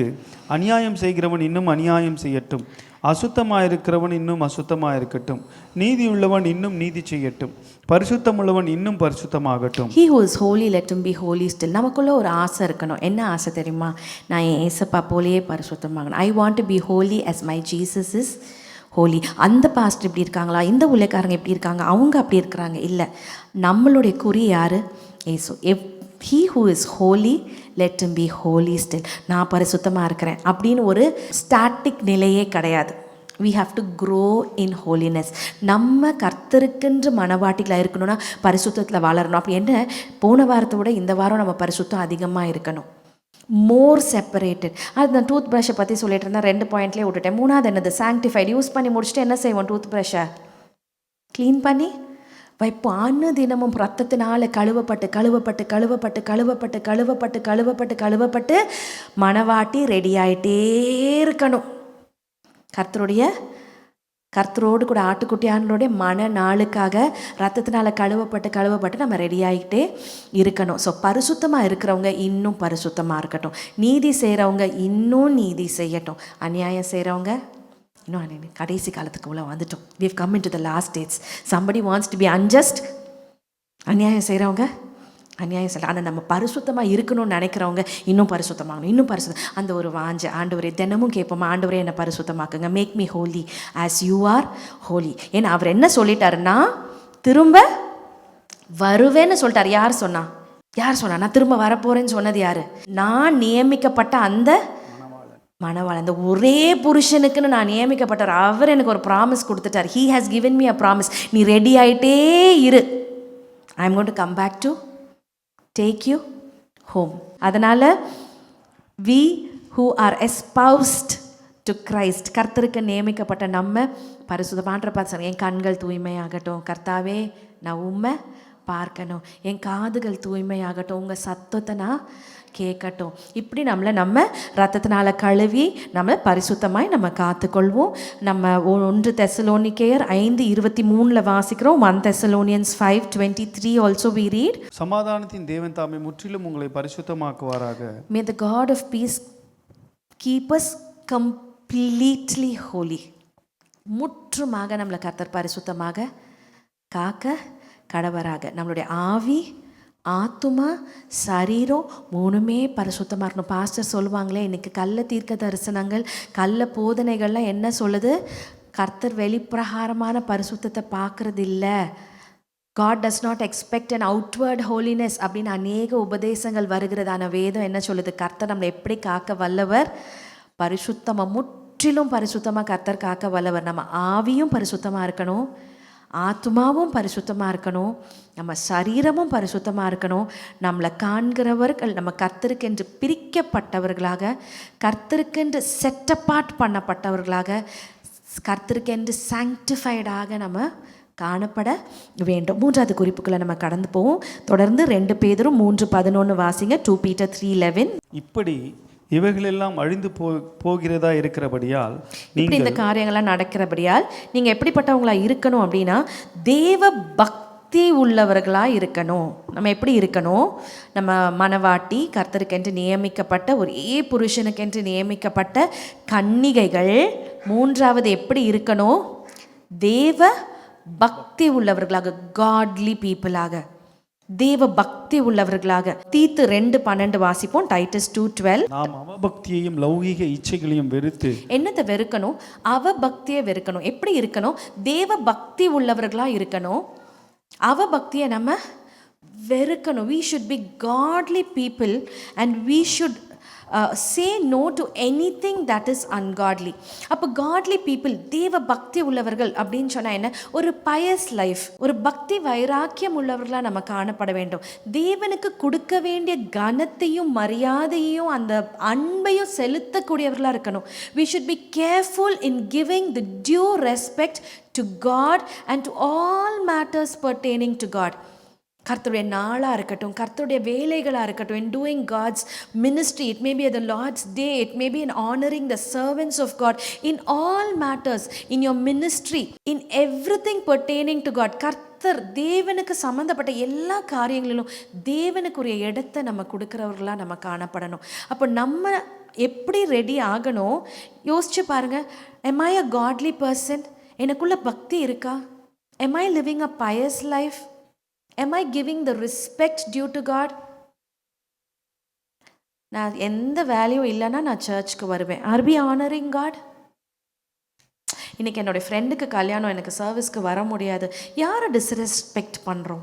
Speaker 3: அநியாயம் செய்கிறவன் இன்னும் அநியாயம் செய்யட்டும், அசுத்தமாயிருக்கிறவன் இன்னும் அசுத்தமாயிருக்கட்டும், நீதி உள்ளவன் இன்னும் நீதி செய்யட்டும், பரிசுத்தமுள்ளவன் இன்னும் பரிசுத்தமாகட்டும்.
Speaker 2: He who is holy let him be holy still. நமக்குள்ள ஒரு ஆசை இருக்கணும். என்ன ஆசை தெரியுமா? நான் என் ஏசப்பா போலேயே பரிசுத்தமாகணும். I want to be holy as my Jesus is holy. அந்த பாஸ்டர் இப்படி இருக்காங்களா, இந்த ஊழியக்காரங்க எப்படி இருக்காங்க, அவங்க அப்படி இருக்கிறாங்க. இல்லை, நம்மளுடைய குறி யாரு? ஏசு. He who is holy let him be holy still. நான் பரிசுத்தமாக இருக்கிறேன் அப்படின்னு ஒரு ஸ்டாட்டிக் நிலையே கிடையாது. we have to grow in holiness. நம்ம கர்த்தருக்கென்று மனவாட்டிகளாக இருக்கணும்னா பரிசுத்தத்தில் வளரணும். அப்படி என்ன, போன வாரத்தை விட இந்த வாரம் நம்ம பரிசுத்தம் அதிகமாக இருக்கணும். மோர் செப்பரேட்டட். அது நான் டூத் ப்ரஷ்ஷை பற்றி சொல்லிட்டு இருந்தேன், 2 பாயிண்ட்லேயே விட்டுட்டேன். 3வது என்னது? சாங்டிஃபைட். யூஸ் பண்ணி முடிச்சுட்டு என்ன செய்வோம்? டூத் ப்ரஷ்ஷை க்ளீன் பண்ணி வைப்போம். தினமும் ரத்தத்தினால கழுவப்பட்டு கழுவப்பட்டு கழுவப்பட்டு கழுவப்பட்டு கழுவப்பட்டு கழுவப்பட்டு கழுவப்பட்டு மனவாட்டி ரெடி ஆகிட்டே இருக்கணும். கர்த்தரோடு கூட ஆட்டுக்குட்டியானோடைய மன நாளுக்காக ரத்தத்தினால கழுவப்பட்டு நம்ம ரெடி ஆகிட்டே இருக்கணும். ஸோ பரிசுத்தமாக இருக்கிறவங்க இன்னும் பரிசுத்தமாக இருக்கட்டும், நீதி செய்கிறவங்க இன்னும் நீதி செய்யட்டும், அநியாயம் செய்கிறவங்க இன்னும் கடைசி காலத்துக்கு உள்ள வந்துட்டோம். we have come into the last days. somebody wants to be unjust. அநியாயம் செய்கிறவங்க அநியாயம் செய்யலாம். ஆனால் நம்ம பரிசுத்தமாக இருக்கணும்னு நினைக்கிறவங்க இன்னும் பரிசுத்தமாகணும், இன்னும் பரிசுத்தம். அந்த ஒரு வாஞ்சை ஆண்டவரே தினமும் கேட்போமா, ஆண்டவரே என்னை பரிசுத்தமாக்குங்க, make me holy as you are holy. ஏன்னா அவர் என்ன சொல்லிட்டாருன்னா திரும்ப வருவேன்னு சொல்லிட்டார். யார் சொன்னா? நான் திரும்ப வரப்போறேன்னு சொன்னது யாரு? நான் நியமிக்கப்பட்ட அந்த மணவாளன், அந்த ஒரே புருஷனுக்குன்னு நான் நியமிக்கப்பட்டார். அவர் எனக்கு ஒரு ப்ராமிஸ் கொடுத்துட்டார். He has given me a promise. நீ ரெடி ஆகிட்டே இரு. I am going to come back to take you home. அதனால் we who are espoused to Christ, கர்த்தருக்கு நியமிக்கப்பட்ட நம்ம பரிசுத்தமான பார்த்து, என் கண்கள் தூய்மையாகட்டும், கர்த்தாவே நான் உம்மை பார்க்கணும், என் காதுகள் தூய்மையாகட்டும், உங்கள் சத்தத்தை நான் கேட்கட்டும். இப்படி நம்ம ரத்தத்தினால கழுவி நம்ம பரிசுத்தமாய் நம்ம காத்துக்கொள்வோம். நம்ம 1 தெசலோனிக்கேயர் 5:23 வாசிக்கிறோம். 1 Thessalonians 5:23 also we read.
Speaker 3: சமாதானத்தின் தேவன் தாமே முற்றிலும் உங்களை பரிசுத்தமாக்குவாராக.
Speaker 2: May the God of peace keep us completely holy. முற்றுமாக நம்மளை கர்த்தர் பரிசுத்தமாக காக்க கடவராக. நம்மளுடைய ஆவி, ஆத்துமா, சரீரம் மூணுமே பரிசுத்தமாக இருக்கணும். பாஸ்டர் சொல்லுவாங்களே, இன்னைக்கு கள்ள தீர்க்க தரிசனங்கள், கள்ள போதனைகள்லாம் என்ன சொல்லுது? கர்த்தர் வெளிப்பிரகாரமான பரிசுத்தத்தை பார்க்கறது இல்லை. God does not expect an outward holiness அப்படின்னு அநேக உபதேசங்கள் வருகிறதான வேதம் என்ன சொல்லுது? கர்த்தர் நம்மளை எப்படி காக்க வல்லவர்? பரிசுத்தமாக, முற்றிலும் பரிசுத்தமாக கர்த்தர் காக்க வல்லவர். நம்ம ஆவியும் பரிசுத்தமாக இருக்கணும், ஆத்மாவும் பரிசுத்தமாக இருக்கணும், நம்ம சரீரமும் பரிசுத்தமாக இருக்கணும். நம்மளை காண்கிறவர்கள் நம்ம கர்த்தருக்கென்று பிரிக்கப்பட்டவர்களாக, கர்த்தருக்கென்று செட் அப்பார்ட் பண்ணப்பட்டவர்களாக, கர்த்தருக்கென்று சாங்டிஃபைடாக நம்ம காணப்பட வேண்டும். 3வது குறிப்புக்குள்ளே நம்ம கடந்து போவோம். தொடர்ந்து 2 பேதுரு 3:11 வாசிங்க. 2 Peter 3:11.
Speaker 3: இப்படி இவைகளெல்லாம் அழிந்து போகிறதா இருக்கிறபடியால்,
Speaker 2: இப்படி இந்த காரியங்கள்லாம் நடக்கிறபடியால் நீங்கள் எப்படிப்பட்டவங்களா இருக்கணும் அப்படின்னா, தேவ பக்தி உள்ளவர்களாக இருக்கணும். நம்ம எப்படி இருக்கணும்? நம்ம மணவாட்டி, கர்த்தருக்கென்று நியமிக்கப்பட்ட, ஒரே புருஷனுக்கென்று நியமிக்கப்பட்ட கன்னிகைகள். 3வது எப்படி இருக்கணும்? தேவ பக்தி உள்ளவர்களாக, காட்லி பீப்புளாக, தேவ பக்தி உள்ளவர்களாக. தீத்து 2:12 வாசிப்போம். டைட்டஸ் 2:12.
Speaker 3: நாம் அவபக்தியையும் லௌகீக இச்சைகளையும் வெறுத்து.
Speaker 2: என்னத்தை வெறுக்கணும்? அவபக்தியை வெறுக்கணும். எப்படி இருக்கணும்? தேவ பக்தி உள்ளவர்களா இருக்கணும். அவபக்தியை நம்ம வெறுக்கணும். we should be godly people and we should say no to anything that is ungodly. அப்போ godly people, தேவ பக்தி உள்ளவர்கள் அப்படின்னு சொன்னால் என்ன? ஒரு pious life, ஒரு பக்தி வைராக்கியம் உள்ளவர்களாக நம்ம காணப்பட வேண்டும். தேவனுக்கு கொடுக்க வேண்டிய கனத்தையும் மரியாதையும் அந்த அன்பையும் செலுத்தக்கூடியவர்களாக இருக்கணும். we should be careful in giving the due respect to God and to all matters pertaining to God. கர்த்தருடைய நாளாக இருக்கட்டும், கர்த்தருடைய வேலைகளாக இருக்கட்டும், in doing God's ministry, it may be the Lord's day, it may be in honoring the servants of God, in all matters, in your ministry, in everything pertaining to God. கர்த்தர் தேவனுக்கு சம்மந்தப்பட்ட எல்லா காரியங்களிலும் தேவனுக்குரிய இடத்தை நம்ம கொடுக்குறவர்களாக நம்ம காணப்படணும். அப்போ நம்ம எப்படி ரெடி ஆகணும்? யோசிச்சு பாருங்க. am I a godly person? எனக்குள்ள பக்தி இருக்கா? am I living a pious life? Am I giving the respect due to God? நான் எந்த வேல்யூ இல்லைன்னா நான் சர்ச்சுக்கு வருவேன். Are we honoring God? இன்னைக்கு என்னுடைய ஃப்ரெண்டுக்கு கல்யாணம், எனக்கு சர்வீஸ்க்கு வர முடியாது. யாரை டிஸ்ரெஸ்பெக்ட் பண்ணுறோம்?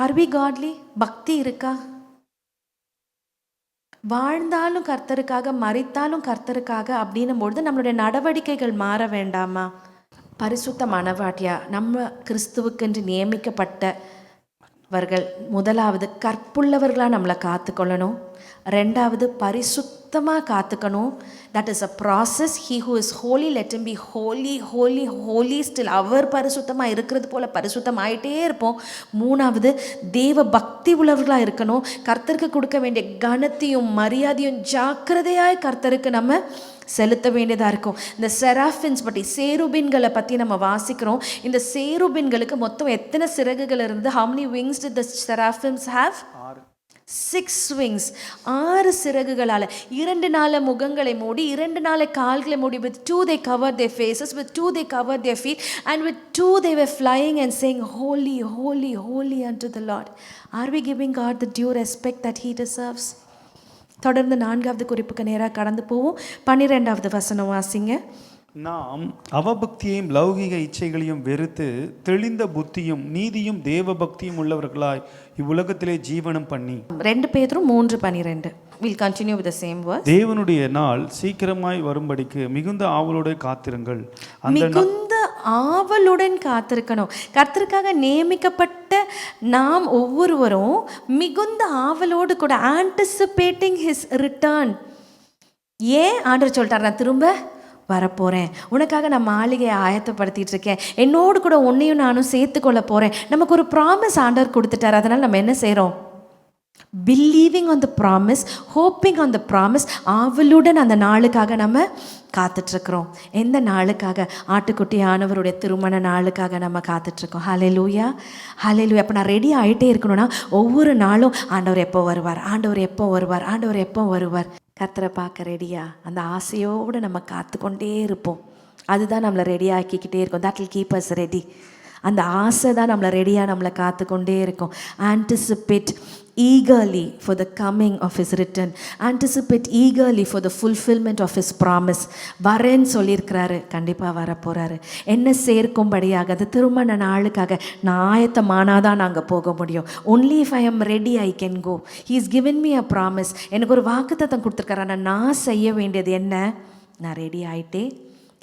Speaker 2: Are we godly? பக்தி இருக்கா? வாழ்ந்தாலும் கர்த்தருக்காக, மரித்தாலும் கர்த்தருக்காக அப்படின்னும் பொழுது நம்மளுடைய நடவடிக்கைகள் மாற வேண்டாமா? பரிசுத்த மணவாட்டியா நம்ம கிறிஸ்துவுக்கென்று நியமிக்கப்பட்டவர்கள், முதலாவது கற்புள்ளவர்களாக நம்மளை காத்துக்கொள்ளணும். 2வது பரிசுத்தமாக காத்துக்கணும். That is a process. He who is holy let him be holy holy holy still. அவர் பரிசுத்தமாக இருக்கிறது போல் பரிசுத்தமாயிட்டே இருப்போம். 3வது தேவ பக்தி உள்ளவர்களாக இருக்கணும். கர்த்தருக்கு கொடுக்க வேண்டிய கனத்தையும் மரியாதையும் ஜாக்கிரதையாய் கர்த்தருக்கு நம்ம செலுத்த வேண்டியதாக இருக்கும். இந்த செராஃபின்ஸ் பற்றி, சேருபின்களை பற்றி நம்ம வாசிக்கிறோம். இந்த சேருபின்களுக்கு மொத்தம் எத்தனை சிறகுகள் இருந்து? how many wings did the seraphims have? 6 wings. 6 சிறகுகளால் 2 நாள முகங்களை மூடி, 2 நாள கால்களை மூடி, with 2 they covered their faces, with 2 they covered their feet, and with 2 they were flying and saying holy holy holy unto the Lord. Are we giving God the due respect that he deserves? தொடர்ந்து 4வது குறிப்புக்கு நேராக கடந்து போவோம். 12வது வசனம் வாசிங்க.
Speaker 3: நாம் அவபக்தியையும் லௌகிக இச்சைகளையும் வெறுத்து தெளிந்த புத்தியும் நீதியும் தேவ பக்தியும் உள்ளவர்களாய் இவ்வுலகத்திலே ஜீவனம் பண்ணி.
Speaker 2: 2 பேதுரு 3:12. We'll continue with the same verse.
Speaker 3: தேவனுடைய நாள் சீக்கிரமாய் வரும்படிக்கு மிகுந்த ஆவலோடு காத்திருங்கள்.
Speaker 2: மிகுந்த ஆவலுடன் காத்திருக்கணும். கர்த்தருக்காக நியமிக்கப்பட்ட நாம் ஒவ்வொருவரும் மிகுந்த ஆவலோடு கூட, ஆன்டிசிபேட்டிங் ஹிஸ் ரிட்டர்ன். ஏன் ஆண்டவர் சொல்லிட்டார், நான் திரும்ப வரப்போகிறேன், உனக்காக நான் மாளிகையை ஆயத்தப்படுத்திட்டு இருக்கேன், என்னோடு கூட உன்னையும் நானும் சேர்த்துக்கொள்ள போகிறேன். நமக்கு ஒரு ப்ராமிஸ் ஆண்டவர் கொடுத்துட்டார். அதனால் நம்ம என்ன செய்கிறோம்? Believing on the promise, hoping on the promise. ஆவலுடன் அந்த நாளுக்காக நம்ம காத்துட்ருக்குறோம். எந்த நாளுக்காக? ஆட்டுக்குட்டி ஆனவருடைய திருமண நாளுக்காக நம்ம காத்துட்ருக்கோம். ஹல்லேலூயா, ஹல்லேலூயா. அப்போ நான் ரெடி ஆகிட்டே இருக்கணும்னா ஒவ்வொரு நாளும் ஆண்டவர் எப்போ வருவார், ஆண்டவர் எப்போ வருவார், ஆண்டவர் எப்போ வருவார். கர்த்தரை பார்க்க ரெடியா? அந்த ஆசையோடு நம்ம காத்துக்கொண்டே இருப்போம். அதுதான் நம்மளை ரெடி ஆக்கிக்கிட்டே இருக்கும். That will keep as ready. அந்த ஆசை தான் நம்மளை ரெடியாக நம்மளை காத்துக்கொண்டே இருக்கும். Anticipate eagerly for the coming of his return. Anticipate eagerly for the fulfillment of his promise. வரேன்னு சொல்லியிருக்கிறாரு, கண்டிப்பாக வரப்போகிறாரு. என்ன சேர்க்கும்படியாக அது திருமண நாளுக்காக நான் ஆயத்தமானாதான் நாங்கள் போக முடியும். only if I am ready I can go. He has given me a promise. எனக்கு ஒரு வாக்குத்தத்தம் கொடுத்துருக்காரு. ஆனால் நான் செய்ய வேண்டியது என்ன? நான் ரெடி ஆகிட்டே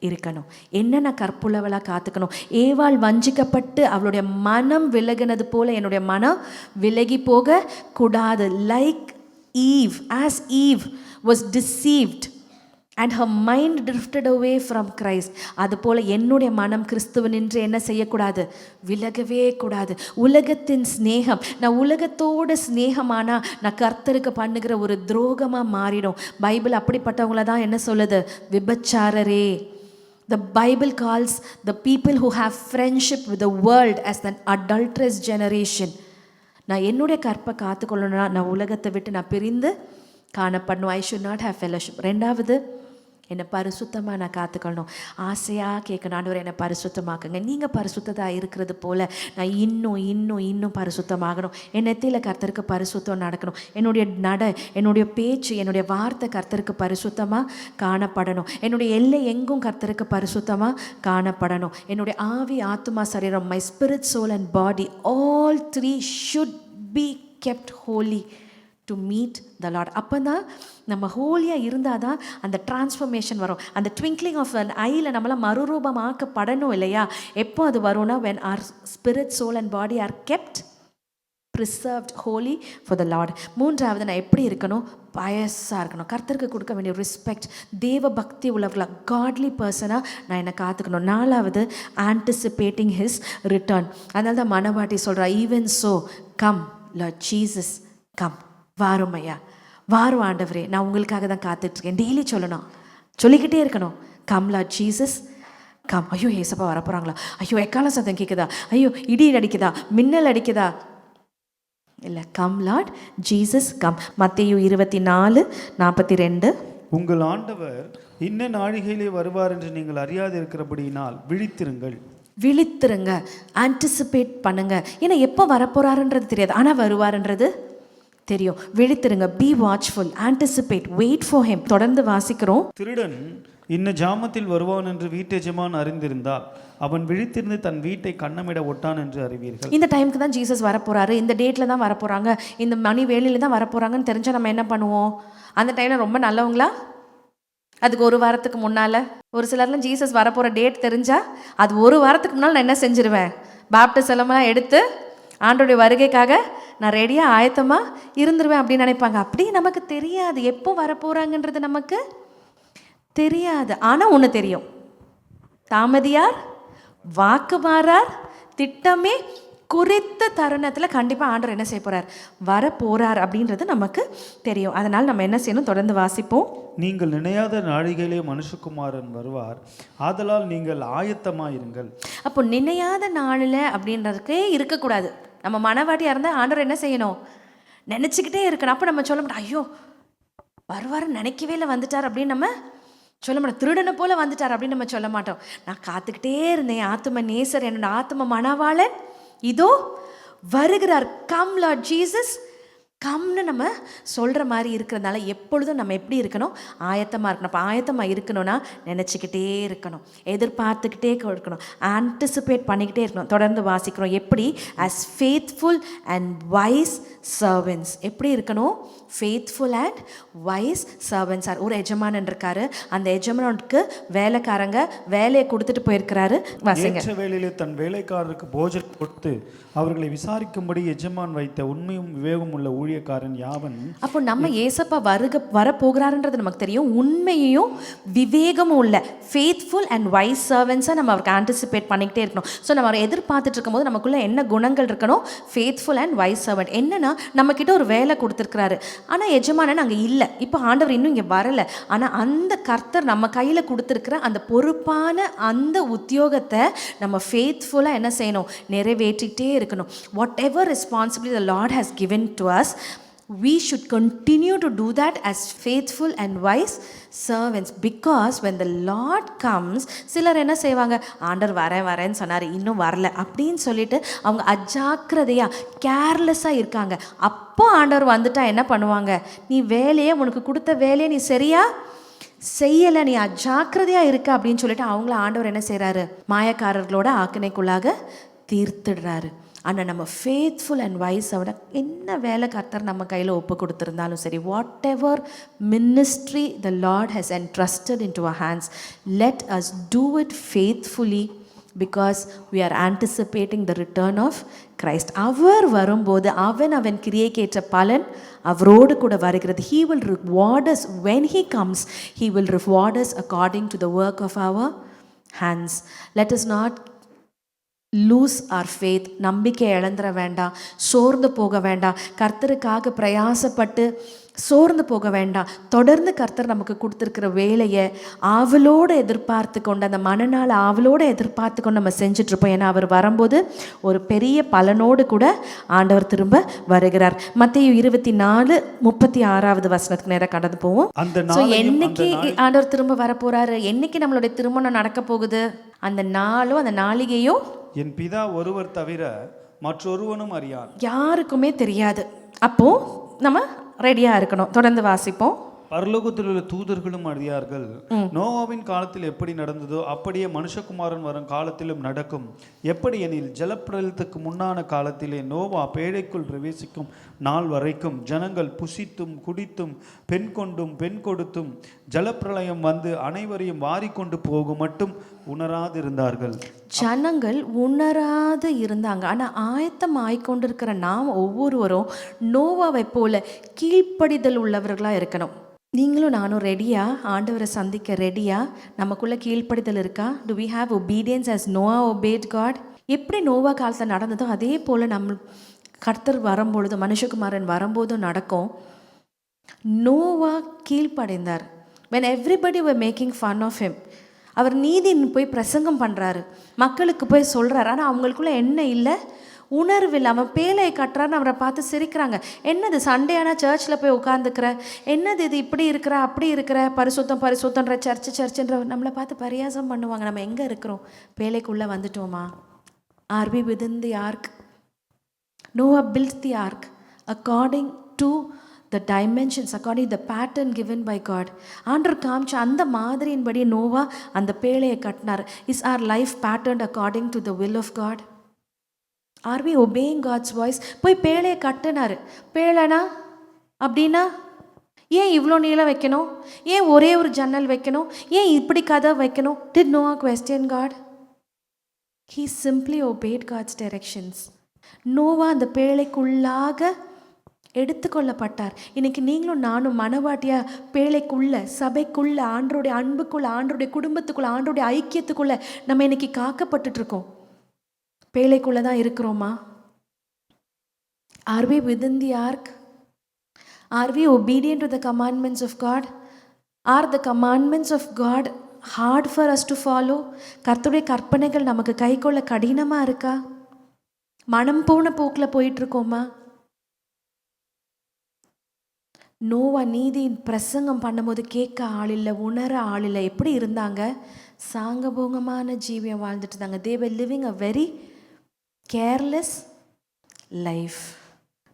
Speaker 2: இருக்கணும். என்ன நான் கற்புள்ளவளாக காத்துக்கணும். ஏவாள் வஞ்சிக்கப்பட்டு அவளுடைய மனம் விலகினது போல என்னுடைய மனம் விலகி போக கூடாது. Like eve, as Eve was deceived and her mind drifted away from Christ, அதுபோல் என்னுடைய மனம் கிறிஸ்துவனின்று என்ன செய்யக்கூடாது? விலகவே கூடாது. உலகத்தின் ஸ்நேகம், நான் உலகத்தோட ஸ்நேகமானா நான் கர்த்தருக்கு பண்ணுகிற ஒரு துரோகமாக மாறிடும். பைபிள் அப்படிப்பட்டவங்கள தான் என்ன சொல்லுது? விபச்சாரரே. The Bible calls the people who have friendship with the world as an adulterous generation. நான் என்னுடைய கற்பை காத்துக்கொள்ளணும்னா நான் உலகத்தை விட்டு நான் பிரிந்து காணப்படணும். I should not have fellowship. ரெண்டாவது, என்னை பரிசுத்தமாக நான் காத்துக்கொள்ளணும். ஆசையாக கேட்கணும், ஆண்டவர் என்னை பரிசுத்தமாக்குங்க. நீங்கள் பரிசுத்ததாக இருக்கிறது போல் நான் இன்னும் இன்னும் இன்னும் பரிசுத்தமாகணும். என் நெத்தியில் கர்த்தருக்கு பரிசுத்தம் நடக்கணும். என்னுடைய என்னுடைய பேச்சு, என்னுடைய வார்த்தை கர்த்தருக்கு பரிசுத்தமாக காணப்படணும். என்னுடைய எல்லை எங்கும் கர்த்தருக்கு பரிசுத்தமாக காணப்படணும். என்னுடைய ஆவி, ஆத்துமா, சரீரம், my spirit, soul and body, all three should be kept holy to meet the Lord. அப்போ தான் நம்ம ஹோலியாக இருந்தால் தான் அந்த டிரான்ஸ்ஃபர்மேஷன் வரும். அந்த ட்விங்க்லிங் ஆஃப் அன் ஐயில் நம்மளாம் மறுரூபமாக்கப்படணும் இல்லையா? எப்போ அது வரும்னா when our spirit, soul and body are kept preserved holy for the Lord. மூன்றாவது, நான் எப்படி இருக்கணும்? பயஸாக இருக்கணும். கர்த்தருக்கு கொடுக்க வேண்டிய ரெஸ்பெக்ட், தேவ பக்தி உள்ளவர்களாக, காட்லி பர்சனாக நான் என்னை காத்துக்கணும். நாலாவது, ஆன்டிசிபேட்டிங் ஹிஸ் ரிட்டர்ன். அதனால தான் மனவாட்டி சொல்கிறா, even so come Lord Jesus come. வாரும் ஐயா, வாரும் ஆண்டவரே, நான் உங்களுக்காக தான் காத்துட்ருக்கேன். டெய்லி சொல்லணும், சொல்லிக்கிட்டே இருக்கணும். Come Lord Jesus come. ஐயோ ஏசப்பா வரப்போகிறாங்களா? ஐயோ எக்கால சத்தம் கேட்குதா? ஐயோ இடி அடிக்குதா? மின்னல் அடிக்குதா? இல்லை, கம் லார்ட் ஜீசஸ் கம். மத்தேயு 24:42.
Speaker 3: உங்கள் ஆண்டவர் இன்ன நாழிகையிலே வருவார் என்று நீங்கள் அறியாது இருக்கிறபடியினால் விழித்திருங்கள்.
Speaker 2: விழித்திருங்க, ஆன்டிசிபேட் பண்ணுங்க. ஏன்னா எப்போ வரப்போறாருன்றது தெரியாது, ஆனால் வருவாருன்றது தெரியும். விழித்திருங்க, be watchful, anticipate, wait for him. தொடர்ந்து வாசிக்கிறோம்.
Speaker 3: திருடன் இன்ன ஜாமத்தில் வருவான் என்று வீட்டெஜமான் அறிந்திருந்தால் அவன் விழித்திருந்து தன் வீட்டை கண்ணமிட ஒட்டான் என்று அறிவீர்கள்.
Speaker 2: இந்த டைமுக்கு தான் ஜீசஸ் வரப்போறாரு, இந்த டேட்டில் தான் வரப்போறாங்க, இந்த மணி வேலையில் தான் வரப்போறாங்கன்னு தெரிஞ்சால் நம்ம என்ன பண்ணுவோம்? அந்த டைமில் ரொம்ப நல்லவங்களா? அதுக்கு ஒரு வாரத்துக்கு முன்னால், ஒரு சிலர்லாம் ஜீசஸ் வரப்போகிற டேட் தெரிஞ்சால் அது ஒரு வாரத்துக்கு முன்னால் நான் என்ன செஞ்சிருவேன்? பேப்டிஸ்ட் எல்லாம் எடுத்து ஆண்டோடைய வருகைக்காக நான் ரெடியாக ஆயத்தமாக இருந்துருவேன் அப்படின்னு நினைப்பாங்க. அப்படி நமக்கு தெரியாது எப்போ வரப்போகிறாங்கன்றது நமக்கு தெரியாது. ஆனால் ஒன்று தெரியும், தாமதியார் வாக்கு மாறார், திட்டமே குறித்த தருணத்தில் கண்டிப்பாக ஆண்டவர் என்ன செய்ய போகிறார்? வர போகிறார் அப்படின்றது நமக்கு தெரியும். அதனால் நம்ம என்ன செய்யணும்? தொடர்ந்து வாசிப்போம்.
Speaker 3: நீங்கள் நினையாத நாழிகையிலே மனுஷகுமாரன் வருவார், ஆதலால் நீங்கள் ஆயத்தமாயிருங்கள்.
Speaker 2: அப்போ நினையாத நாளில் அப்படின்றதுக்கே இருக்கக்கூடாது. நம்ம மனவாட்டியாக இருந்தால் ஆண்டவர் என்ன செய்யணும்? நினச்சிக்கிட்டே இருக்கணும். அப்போ நம்ம சொல்ல மாட்டோம், ஐயோ வருவாருன்னு நினைக்கவே இல்லை வந்துட்டார் அப்படின்னு நம்ம சொல்ல மாட்டோம். திருடனை போல் வந்துட்டார் அப்படின்னு நம்ம சொல்ல மாட்டோம். நான் காத்துக்கிட்டே இருந்தேன், ஆத்தும நேசர், என்னோட ஆத்தும மணவாளன் இதோ வருகிறார். கம் லார்ட் ஜீசஸ் கம்னு நம்ம சொல்கிற மாதிரி இருக்கிறதுனால எப்பொழுதும் நம்ம எப்படி இருக்கணும்? ஆயத்தமாக இருக்கணும். அப்போ ஆயத்தமாக இருக்கணும்னா நினச்சிக்கிட்டே இருக்கணும், எதிர்பார்த்துக்கிட்டே இருக்கணும், ஆன்டிசிபேட் பண்ணிக்கிட்டே இருக்கணும். தொடர்ந்து வாசிக்கிறோம். எப்படி? as faithful and wise servants. எப்படி இருக்கணும்? faithful and wise servants. ஒரு எஜமானன் இருக்காரு, அந்த எஜமானுக்கு வேலைக்காரங்க வேலையை கொடுத்துட்டு போயிருக்கிறாரு. வாசிங்க.
Speaker 3: ஏற்ற வேளையிலே தன் வேலைக்காரருக்கு போஜனம் கொடுத்து அவர்களை விசாரிக்கும்படி எஜமான் வைத்த உண்மையும் விவேகம் உள்ள ஊழியர் ஊழியக்காரன் யாவன்.
Speaker 2: அப்போ நம்ம ஏசப்பா வரப்போகிறாருன்றது நமக்கு தெரியும். உண்மையையும் விவேகமும் உள்ள ஃபேத்ஃபுல் அண்ட் வைஸ் சர்வன்ஸாக நம்ம அவருக்கு ஆன்டிசிபேட் பண்ணிக்கிட்டே இருக்கணும். ஸோ நம்ம அவரை எதிர்பார்த்துட்டு இருக்கும்போது நமக்குள்ளே என்ன குணங்கள் இருக்கணும்? Faithful and vice servant. என்னன்னா, நம்மக்கிட்ட ஒரு வேலை கொடுத்துருக்குறாரு, ஆனால் எஜமானன் அங்கே இல்லை, இப்போ ஆண்டவர் இன்னும் இங்கே வரலை, ஆனால் அந்த கர்த்தர் நம்ம கையில் கொடுத்துருக்கிற அந்த பொறுப்பான அந்த உத்தியோகத்தை நம்ம ஃபேத்ஃபுல்லாக என்ன செய்யணும்? நிறைவேற்றிக்கிட்டே இருக்கணும். What ever responsibility the Lord has given to us, we should continue to do that as faithful and wise servants, because when the Lord comes, சிலர் என்ன செய்வாங்க? ஆண்டவர் வரேன்னு சொன்னார், இன்னும் வரல அப்படின்னு சொல்லிட்டு அவங்க அஜாக்கிரதையாக கேர்லெஸ்ஸாக இருக்காங்க. அப்போ ஆண்டவர் வந்துட்டா என்ன பண்ணுவாங்க? நீ வேலையை, உனக்கு கொடுத்த வேலையை நீ சரியா செய்யலை, நீ அஜாக்கிரதையாக இருக்க அப்படின்னு சொல்லிட்டு அவங்கள ஆண்டவர் என்ன செய்கிறாரு? மாயக்காரர்களோட ஆக்கினைக்குள்ளாக தீர்த்துடுறாரு. ஆனால் நம்ம ஃபேத்ஃபுல் அண்ட் வைஸோட என்ன வேலை கர்த்தர் நம்ம கையில் ஒப்பு கொடுத்துருந்தாலும் சரி, whatever ministry the Lord has entrusted into our hands, let us do it faithfully, because we are anticipating the return of Christ. அவர் வரும்போது அவன் கிரியைக்கேற்ற பலன் அவரோடு கூட வருகிறது. He will reward us when he comes. He will reward us according to the work of our hands. Let us not lose our faith. நம்பிக்கை இழந்துட வேண்டாம், சோர்ந்து போக வேண்டாம், கர்த்தருக்காக பிரயாசப்பட்டு சோர்ந்து போக வேண்டாம். தொடர்ந்து கர்த்தர் நமக்கு கொடுத்துருக்கிற வேலையை ஆவலோடு எதிர்பார்த்து கொண்டு, அந்த மனநாள் ஆவலோடு எதிர்பார்த்து கொண்டு நம்ம செஞ்சிட்ருப்போம். ஏன்னா அவர் வரும்போது ஒரு பெரிய பலனோடு கூட ஆண்டவர் திரும்ப வருகிறார். மத்தேயு 24:36 நேரம் கடந்து போவோம். என்னைக்கு ஆண்டவர் திரும்ப வரப்போறாரு? என்னைக்கு நம்மளுடைய திருமணம் நடக்க போகுது? அந்த நாளும் அந்த நாளிகையும்
Speaker 3: என் பிதா ஒருவர் தவிர மற்றொருவனும் அறியான்,
Speaker 2: யாருக்குமே தெரியாது. அப்போ நம்ம ரெடியாக இருக்கணும். தொடர்ந்து வாசிப்போம்.
Speaker 3: பரலோகத்தில் உள்ள தூதர்களும் அறியார்கள், நோவாவின் காலத்தில் எப்படி நடந்ததோ அப்படியே மனுஷகுமாரன் வரும் காலத்திலும் நடக்கும். எப்படி எனில், ஜலப்பிரளயத்துக்கு முன்னான காலத்திலே நோவா பேழைக்குள் பிரவேசிக்கும் நாள் வரைக்கும் ஜனங்கள் புசித்தும் குடித்தும் பெண் கொண்டும் பெண் கொடுத்தும் ஜலப்பிரளயம் வந்து அனைவரையும் வாரிக்கொண்டு போகும் மட்டும் உணராதிருந்தார்கள்.
Speaker 2: ஜனங்கள் உணராது இருந்தாங்க. ஆனால் ஆயத்தம் ஆய்கொண்டிருக்கிற நாம் ஒவ்வொருவரும் நோவாவை போல கீழ்ப்படிதல் உள்ளவர்களாக இருக்கணும். நீங்களும் நானும் ரெடியா? ஆண்டவரை சந்திக்க ரெடியா? நமக்குள்ள கீழ்ப்படிதல் இருக்கா? Do we have obedience as Noah obeyed God? எப்படி நோவா காலத்தில் நடந்ததோ அதே போல் நம்ம கர்த்தர் வரும்பொழுது, மனுஷகுமாரன் வரும்போதும் நடக்கும். Noah கீழ்ப்படைந்தார். when everybody were making fun of him, அவர் நீதின்னு போய் பிரசங்கம் பண்ணுறாரு, மக்களுக்கு போய் சொல்கிறாரு. ஆனால் அவங்களுக்குள்ள என்ன இல்லை? உணர்வில். அவன் பேலையை கட்டுறான்னு அவரை பார்த்து சிரிக்கிறாங்க. என்னது சண்டேயான சர்ச்சில் போய் உட்காந்துக்கிற, என்னது இது இப்படி இருக்கிற அப்படி இருக்கிற, பரிசுத்தன்ற சர்ச்சுன்ற நம்மளை பார்த்து பரியாசம் பண்ணுவாங்க. நம்ம எங்கே இருக்கிறோம்? பேலைக்குள்ளே வந்துட்டோமா? Are we within the ark? Noah built the ark according to the dimensions, according to the pattern given by God. ஆண்டவர் காமிச்ச அந்த மாதிரியின்படி நோவா அந்த பேழையை கட்டினார். Is our life patterned according to the will of God? Are we obeying God's voice? போய் பேழையை கட்டினார். பேழைனா அப்படின்னா ஏன் இவ்வளோ நீளம் வைக்கணும்? ஏன் ஒரே ஒரு ஜன்னல் வைக்கணும்? ஏன் இப்படி கதை வைக்கணும்? Did Noah question God? He simply obeyed God's directions. Noah அந்த பேழைக்குள்ளாக எடுத்துக்கொள்ளப்பட்டார். இன்னைக்கு நீங்களும் நானும் மனவாட்டியா பேழைக்குள்ள, சபைக்குள்ள, ஆண்டருடைய அன்புக்குள்ள, ஆண்டருடைய குடும்பத்துக்குள்ள, ஆண்டருடைய ஐக்கியத்துக்குள்ள நம்ம இன்னைக்கு காக்கப்பட்டுட்டு இருக்கோம். பேழைக்குள்ள தான் இருக்கிறோமா? Are we within the ark? Are we obedient to the commandments of God? Are the commandments of God hard for us to follow? கர்த்தருடைய கற்பனைகள் நமக்கு கைக்கொள்ள கடினமா இருக்கா? மனம் போன போக்கில் போயிட்டு இருக்கோமா? நோவா நீதியின் பிரசங்கம் பண்ணும்போது கேட்க ஆள் இல்லை, உணர ஆள் இல்லை. எப்படி இருந்தாங்க? சாங்கபோங்கமான ஜீவியம் வாழ்ந்துட்டு இருந்தாங்க. they were living a very careless life.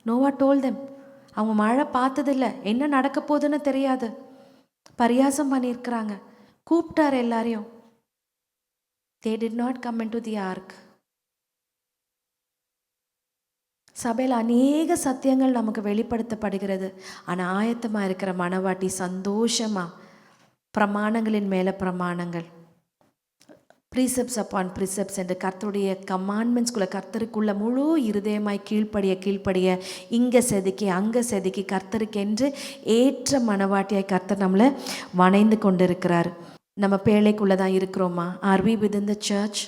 Speaker 2: Noah told them, அவங்க மழை பார்த்ததில்லை, என்ன நடக்க போகுதுன்னு தெரியாது, பரியாசம் பண்ணியிருக்கிறாங்க. கூப்பிட்டார் எல்லாரையும். they did not come into the ark. சபையில் அநேக சத்தியங்கள் நமக்கு வெளிப்படுத்தப்படுகிறது. ஆனால் ஆயத்தமாக இருக்கிற மனவாட்டி சந்தோஷமாக பிரமாணங்களின் மேலே பிரமாணங்கள், ப்ரீசெப்ட்ஸ் அப்பான் ப்ரீசெப்ட்ஸ் என்று கர்த்தருடைய கமாண்ட்மெண்ட்ஸ்குள்ளே கர்த்தருக்குள்ள முழு இருதயமாய் கீழ்ப்படிய இங்கே செதுக்கி அங்கே செதுக்கி கர்த்தருக்கென்று ஏற்ற மனவாட்டியாய் கர்த்தர் நம்மளை வணைந்து கொண்டு இருக்கிறார். நம்ம பேழைக்குள்ளே தான் இருக்கிறோமா? Are we within the church?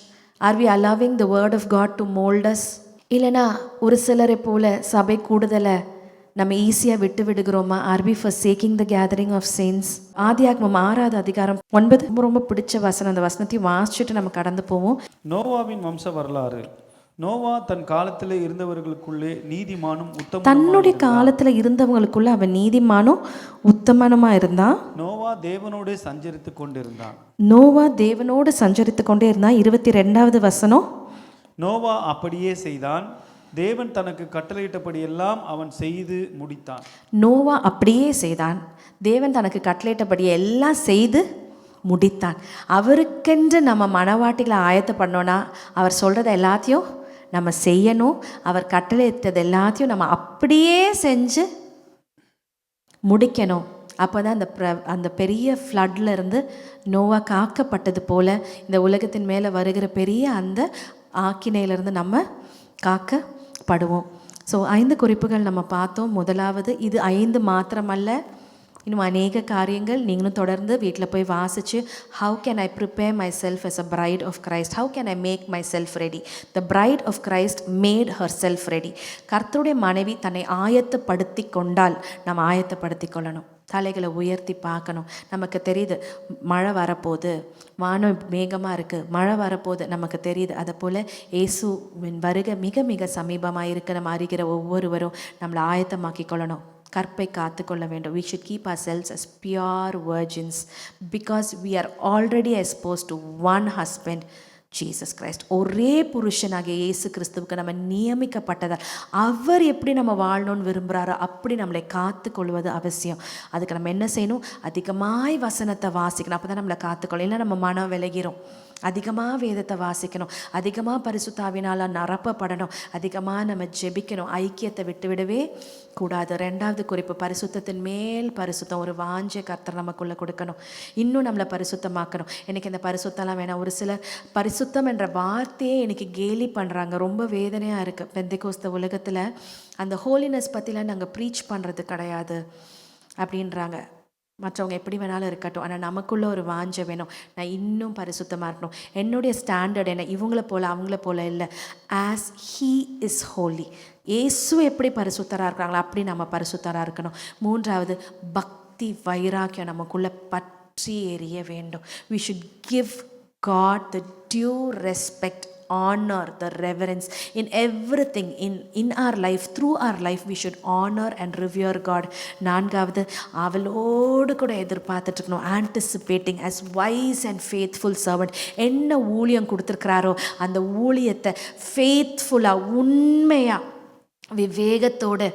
Speaker 2: Are we allowing the word of God to mold us? இல்லைனா ஒரு சிலரை போல சபை கூடுதலை நம்ம ஈஸியாக விட்டு விடுகிறோமா? Are we forsaking the gathering of saints? ஆதியாகமம் 6வது அதிகாரம் 9 ரொம்ப பிடிச்ச வசனம். அந்த வசனத்தையும் வாசிச்சுட்டு நம்ம கடந்து போவோம்.
Speaker 3: நோவாவின் வம்ச வரலாறு. நோவா தன் காலத்தில் இருந்தவர்களுக்குள்ளே நீதிமானும் உத்தம
Speaker 2: தன்னுடைய காலத்தில் இருந்தவங்களுக்குள்ள அவன் நீதிமானும் உத்தமனுமா இருந்தான்.
Speaker 3: நோவா தேவனோடு சஞ்சரித்து கொண்டிருந்தான்.
Speaker 2: நோவா தேவனோடு சஞ்சரித்து கொண்டே இருந்தான். 22வது வசனம்.
Speaker 3: நோவா அப்படியே செய்தான். தேவன் தனக்கு கட்டளையிட்டபடி எல்லாம் அவன் செய்து முடித்தான்.
Speaker 2: நோவா அப்படியே செய்தான். தேவன் தனக்கு கட்டளையிட்டபடி எல்லாம் செய்து முடித்தான். அவருக்கென்று நம்ம மனவாட்டிகளை ஆயத்தம் பண்ணோன்னா அவர் சொல்கிறத எல்லாத்தையும் நம்ம செய்யணும். அவர் கட்டளையிட்டது எல்லாத்தையும் நம்ம அப்படியே செஞ்சு முடிக்கணும். அப்போ தான் அந்த பெரிய ஃப்ளட்ல இருந்து நோவா காக்கப்பட்டது போல் இந்த உலகத்தின் மேலே வருகிற பெரிய அந்த ஆக்கினையிலிருந்து நம்ம காக்கப்படுவோம். ஸோ 5 குறிப்புகள் நம்ம பார்த்தோம். முதலாவது, இது 5 மாத்திரமல்ல, இன்னும் அநேக காரியங்கள் நீங்களும் தொடர்ந்து வீட்டில் போய் வாசித்து, how can I prepare myself as a bride of Christ, how can I make myself ready. The bride of Christ made herself ready. கர்த்தருடைய மனைவி தன்னை ஆயத்தப்படுத்தி கொண்டால் நம்ம ஆயத்தப்படுத்தி கொள்ளணும். தலைகளை உயர்த்தி பார்க்கணும். நமக்கு தெரியுது மழை வரப்போகுது, வானம் மேகமாக இருக்குது, மழை வரப்போகுது, நமக்கு தெரியுது. அதை போல் இயேசுவின் வருகை மிக மிக சமீபமாக இருக்குது. நம்ம அறிகிற ஒவ்வொருவரும் நம்மளை ஆயத்தமாக்கி கொள்ளணும். கற்பை காத்து கொள்ள வேண்டும். We should keep ourselves as pure virgins because we are already exposed to one husband, Jesus Christ. ஒரே புருஷனாகிய இயேசு கிறிஸ்துவுக்கு நம்ம நியமிக்கப்பட்டதால் அவர் எப்படி நம்ம வாழணும்னு விரும்புகிறாரோ அப்படி நம்மளை காத்து கொள்வது அவசியம். அதுக்கு நம்ம என்ன செய்யணும்? அதிகமாய் வசனத்தை வாசிக்கணும். அப்போ தான் நம்மளை காத்துக்கொள்ளும். இல்லை நம்ம மனம் விலகிறோம். அதிகமாக வேதத்தை வாசிக்கணும், அதிகமாக பரிசுத்தாவினால் நிரப்பப்படணும், அதிகமாக நம்ம ஜெபிக்கணும். ஐக்கியத்தை விட்டுவிடவே கூடாது. 2வது குறிப்பு, பரிசுத்தத்தின் மேல் பரிசுத்தம். ஒரு வாஞ்சை கர்த்தர் நமக்குள்ளே கொடுக்கணும். இன்னும் நம்மளை பரிசுத்தமாக்கணும். எனக்கு இந்த பரிசுத்தம்லாம் வேணாம். ஒரு சிலர் பரிசுத்தம் என்ற வார்த்தையே எனக்கு கேலி பண்ணுறாங்க. ரொம்ப வேதனையாக இருக்குது. பெந்தெகோஸ்தே உலகத்தில் அந்த ஹோலினஸ் பற்றிலாம் நாங்கள் ப்ரீச் பண்ணுறது கிடையாது அப்படின்றாங்க. மற்றவங்க எப்படி வேணாலும் இருக்கட்டும், ஆனால் நமக்குள்ளே ஒரு வாஞ்சை வேணும். நான் இன்னும் பரிசுத்தமாக இருக்கணும். என்னுடைய ஸ்டாண்டர்ட் என்ன? இவங்கள போல் அவங்கள போல் இல்லை. As he is holy. இயேசு எப்படி பரிசுத்தராக இருக்கிறாங்களோ அப்படி நம்ம பரிசுத்தராக இருக்கணும். 3வது, பக்தி வைராக்கியம் நமக்குள்ளே பற்றி எரிய வேண்டும். we should give God the due respect, honor, the reverence in everything in our life. Through our life we should honor and revere God. 4வது, அவளோடு கூட எதிர்பார்த்துட்டு இருக்கணும். anticipating as wise and faithful servant. என்ன ஊழியம் கொடுத்துருக்கிறாரோ அந்த ஊழியத்தை ஃபேத்ஃபுல்லாக உண்மையாக விவேகத்தோடு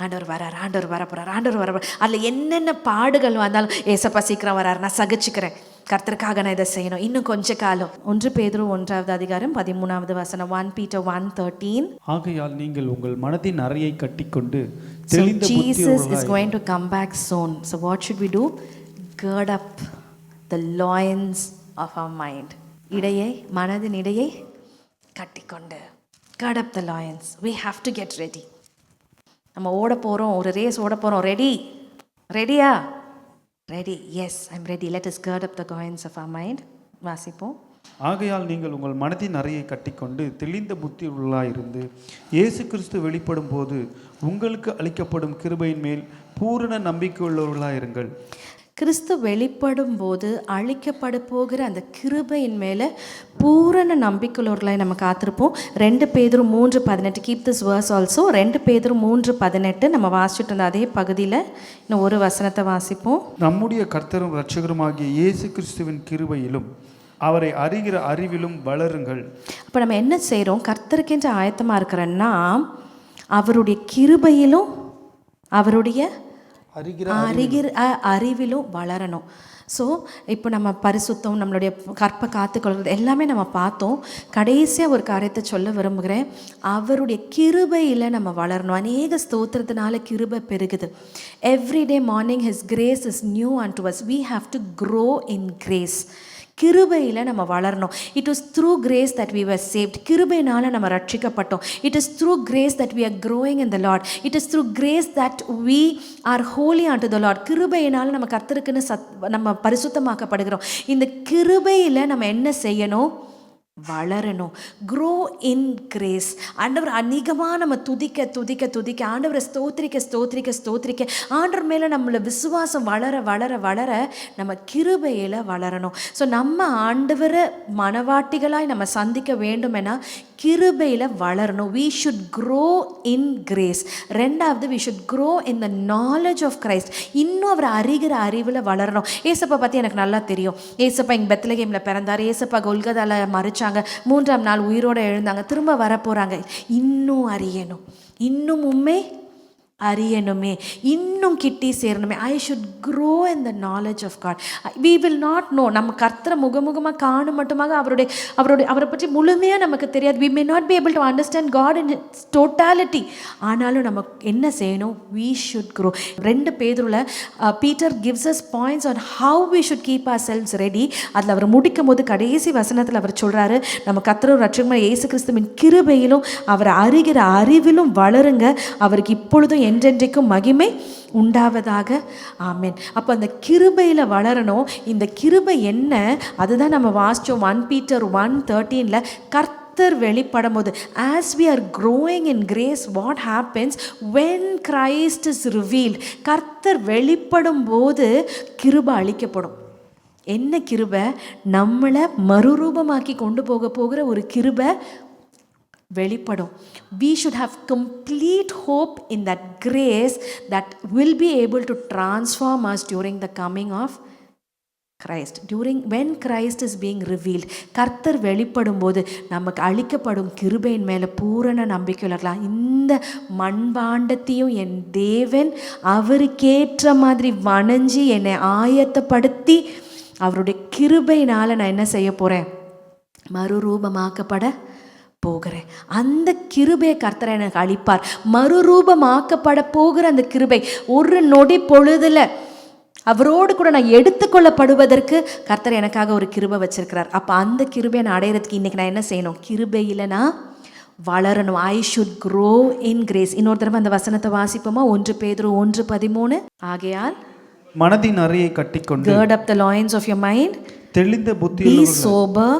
Speaker 2: ஆண்டவர் வரார், ஆண்டவர் வரப்போகிறார், ஆண்டவர் வரப்போகிறார். அதில் என்னென்ன பாடுகள் வந்தாலும் ஏசப்பா சீக்கிரம் வரார், நான் சகிச்சுக்கிறேன், கர்த்தருக்காக நான் இதை செய்யணும், இன்னும் கொஞ்ச காலம். 1 பேதுரு 1வது அதிகாரம் 13வது வசனம். 1 Peter 1:13.
Speaker 3: ஆகையால் நீங்கள் உங்கள் மனதின் அறையை கட்டிக்கொண்டு
Speaker 2: Jesus is going to come back soon. So what should we do? Gird up the loins of our mind. இடையை, மனதின் இடையை கட்டிக்கொண்டு. Gird up the loins. We have to get ready. நம்ம ஓட போகிறோம், ஒரு ரேஸ் ஓட போகிறோம். ரெடியா? Ready. Yes, I'm ready. Let us gird up the loins of our mind. வாசிப்போம்.
Speaker 3: ஆகையால் நீங்கள் உங்கள் மனதின் அறையை கட்டிக்கொண்டு தெளிந்த புத்தி உள்ளாயிருந்து இயேசு கிறிஸ்து வெளிப்படும் போது உங்களுக்கு அளிக்கப்படும் கிருபையின் மேல் பூரண நம்பிக்கை உள்ளவர்களாயிருங்கள்.
Speaker 2: கிறிஸ்து வெளிப்படும் போது அழிக்கப்பட போகிற அந்த கிருபையின் மேலே பூரண நம்பிக்கையுள்ளவர்களாய் நம்ம காத்திருப்போம். 2 பேதுரு 3:18. Keep this verse also. 2 பேதுரு 3:18 நம்ம வாசிச்சுட்டு இருந்த அதே பகுதியில் இன்னும் ஒரு வசனத்தை வாசிப்போம்.
Speaker 3: நம்முடைய கர்த்தரும் இரட்சகருமாகிய இயேசு கிறிஸ்துவின் கிருபையிலும் அவரை அறிகிற அறிவிலும் வளருங்கள்.
Speaker 2: அப்போ நம்ம என்ன செய்கிறோம்? கர்த்தருக்கென்று ஆயத்தமாக இருக்கிறன்னா அவருடைய கிருபையிலும் அவருடைய அறிவிலும் வளரணும். ஸோ இப்போ நம்ம பரிசுத்தம், நம்மளுடைய கற்பை காத்துக்கொள்வது எல்லாமே நம்ம பார்த்தோம். கடைசியாக ஒரு காரியத்தை சொல்ல விரும்புகிறேன். அவருடைய கிருபையில் நம்ம வளரணும். அநேக ஸ்தோத்திரத்தினால கிருபை பெருகுது. Everyday morning his grace is new unto us. We have to grow in grace. கிருபையில் நம்ம வளரணும். It is through grace that we were saved. கிருபையினால் நம்ம ரட்சிக்கப்பட்டோம். It is through grace that we are growing in the Lord. It is through grace that we are ஹோலி on to the Lord. கிருபையினால் நம்ம கர்த்தருக்குன்னு நம்ம பரிசுத்தமாக்கப்படுகிறோம். இந்த கிருபையில் நம்ம என்ன செய்யணும்? வளரணும். Grow in grace. ஆண்டவர் அதிகமாக நம்ம துதிக்க துதிக்க துதிக்க, ஆண்டவரை ஸ்தோத்திரிக்க ஸ்தோத்திரிக்க ஸ்தோத்திரிக்க, ஆண்டவர் மேலே நம்மளை விசுவாசம் வளர வளர வளர நம்ம கிருபையில் வளரணும். ஸோ நம்ம ஆண்டவரை மனவாட்டிகளாய் நம்ம சந்திக்க வேண்டுமென்னா கிருபையில் வளரணும். we should grow in grace. ரெண்டாவது, we should grow in the knowledge of Christ. இன்னும் அவர் அறிகிற அறிவில் வளரணும். ஏசப்பா பற்றி எனக்கு நல்லா தெரியும். ஏசப்பா இங்கே பெத்லகேமில் பிறந்தார். ஏசப்பா கொல்கதால மறிச்சாங்க. 3ஆம் நாள் உயிரோடு எழுந்தாங்க. திரும்ப வரப்போகிறாங்க. இன்னும் அறியணும், இன்னும் உண்மை அறியணுமே, இன்னும் கிட்டி சேரணுமே. I should grow in the knowledge of God. We will not know. நம்ம கர்த்தரை முகமுகமாக காணும் மட்டுமாக அவரை பற்றி முழுமையாக நமக்கு தெரியாது. We may not be able to understand God in its totality. ஆனாலும் நம்ம என்ன செய்யணும்? We should grow. 2 பேதுருல Peter gives us points on how we should keep ourselves ready. அதில் அவர் முடிக்கும் போது கடைசி வசனத்தில் அவர் சொல்கிறாரு, நம்ம கர்த்தரும் இரட்சகருமான இயேசு கிறிஸ்துவின் கிருபையிலும் அவரை அறிகிற அறிவிலும் வளருங்க, அவருக்கு இப்பொழுதும் என்றென்றைக்கும் மகிமை உண்டாவதாக. ஆமென். அப்போ அந்த கிருபையில் வளரணும். இந்த கிருபை என்ன? அதுதான் நம்ம வாசித்தோம் 1 Peter 1:13 கர்த்தர் வெளிப்படும் போது, as we are growing in grace, what happens when Christ is revealed? கர்த்தர் வெளிப்படும் போது கிருபை அளிக்கப்படும். என்ன கிருபை? நம்மளை மறுரூபமாக்கி கொண்டு போகிற ஒரு கிருபை வெளிப்படும். We should have complete hope in that grace that will be able to transform us during the coming of Christ. When Christ is being revealed, கர்த்தர் வெளிப்படும் போது நமக்கு அளிக்கப்படும் கிருபையின் மேலே பூரண நம்பிக்கை இருக்கலாம். இந்த மண்பாண்டத்தையும் என் தேவன் அவருக்கேற்ற மாதிரி வணஞ்சி என்னை ஆயத்தப்படுத்தி அவருடைய கிருபையினால் நான் என்ன செய்ய போகிறேன்? மறுரூபமாக்கப்பட போகிறேன். அந்த கிருபையை கர்த்தர் எனக்கு அளிப்பார். மறுரூபமாக்கப்பட போகிற அந்த கிருபை ஒரு நொடி பொழுதுல அவரோடு கூட நான் எடுத்துக்கொள்ளப்படுவதற்கு கர்த்தர் எனக்காக ஒரு கிருபை வச்சிருக்கிறார். அப்போ அந்த கிருபையை நான் அடையிறதுக்கு இன்றைக்கி நான் என்ன செய்யணும்? கிருபையில் நான் வளரணும். ஐ ஷுட் க்ரோ இன் கிரேஸ். இன்னொரு தடவை அந்த வசனத்தை வாசிப்போமா? 1 பேதுரு 1:13 ஆகையால்
Speaker 3: மனதின் அறையை கட்டிக்கொண்டு
Speaker 2: gird up the loins of your mind,
Speaker 3: தெளிந்த புத்தி,
Speaker 2: be sober.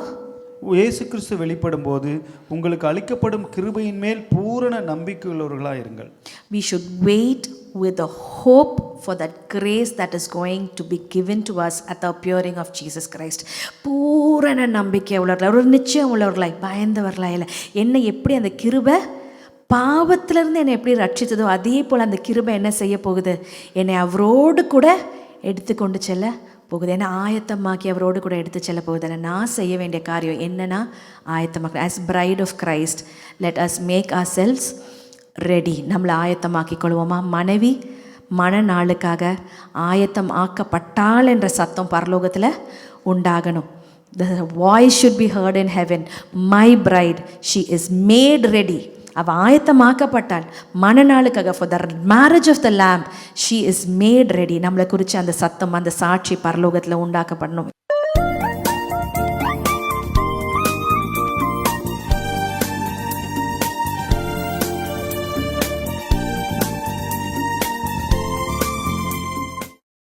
Speaker 3: இயேசு கிறிஸ்து வெளிப்படும் போது உங்களுக்கு அளிக்கப்படும் கிருபையின் மேல் பூரண நம்பிக்கையுள்ளவர்களாக இருங்கள்.
Speaker 2: We should wait with a hope for that grace that is going to be given to us at the appearing of Jesus Christ. பூரண நம்பிக்கை உள்ளவர்களாக, ஒரு நிச்சயம் உள்ளவர்களாய், பயந்தவர்களாக இல்லை. என்னை எப்படி அந்த கிருபை பாவத்திலிருந்து என்னை எப்படி ரட்சித்ததோ அதே போல் அந்த கிருபை என்ன செய்ய போகுது? என்னை அவரோடு கூட எடுத்துக்கொண்டு செல்ல போகுது. ஏன்னா ஆயத்தமாக்கி அவரோடு கூட எடுத்து செல்ல போகுது. நான் செய்ய வேண்டிய காரியம் என்னன்னா ஆயத்தமாக்க. As bride of Christ let us make ourselves ready. நம்மளை ஆயத்தமாக்கி கொள்வோமா? மனைவி மனநாளுக்காக ஆயத்தம் ஆக்கப்பட்டாள் என்ற சத்தம் பரலோகத்தில் உண்டாகணும். The voice should be heard in heaven. My bride, she is made ready. அவள் ஆயத்தமாக்கப்பட்டாள் மனநாளுக்காக. for the marriage of the lamb she is made ready. நம்மளை குறித்து அந்த சத்தம், அந்த சாட்சி பரலோகத்தில் உண்டாக்கப்படணும்.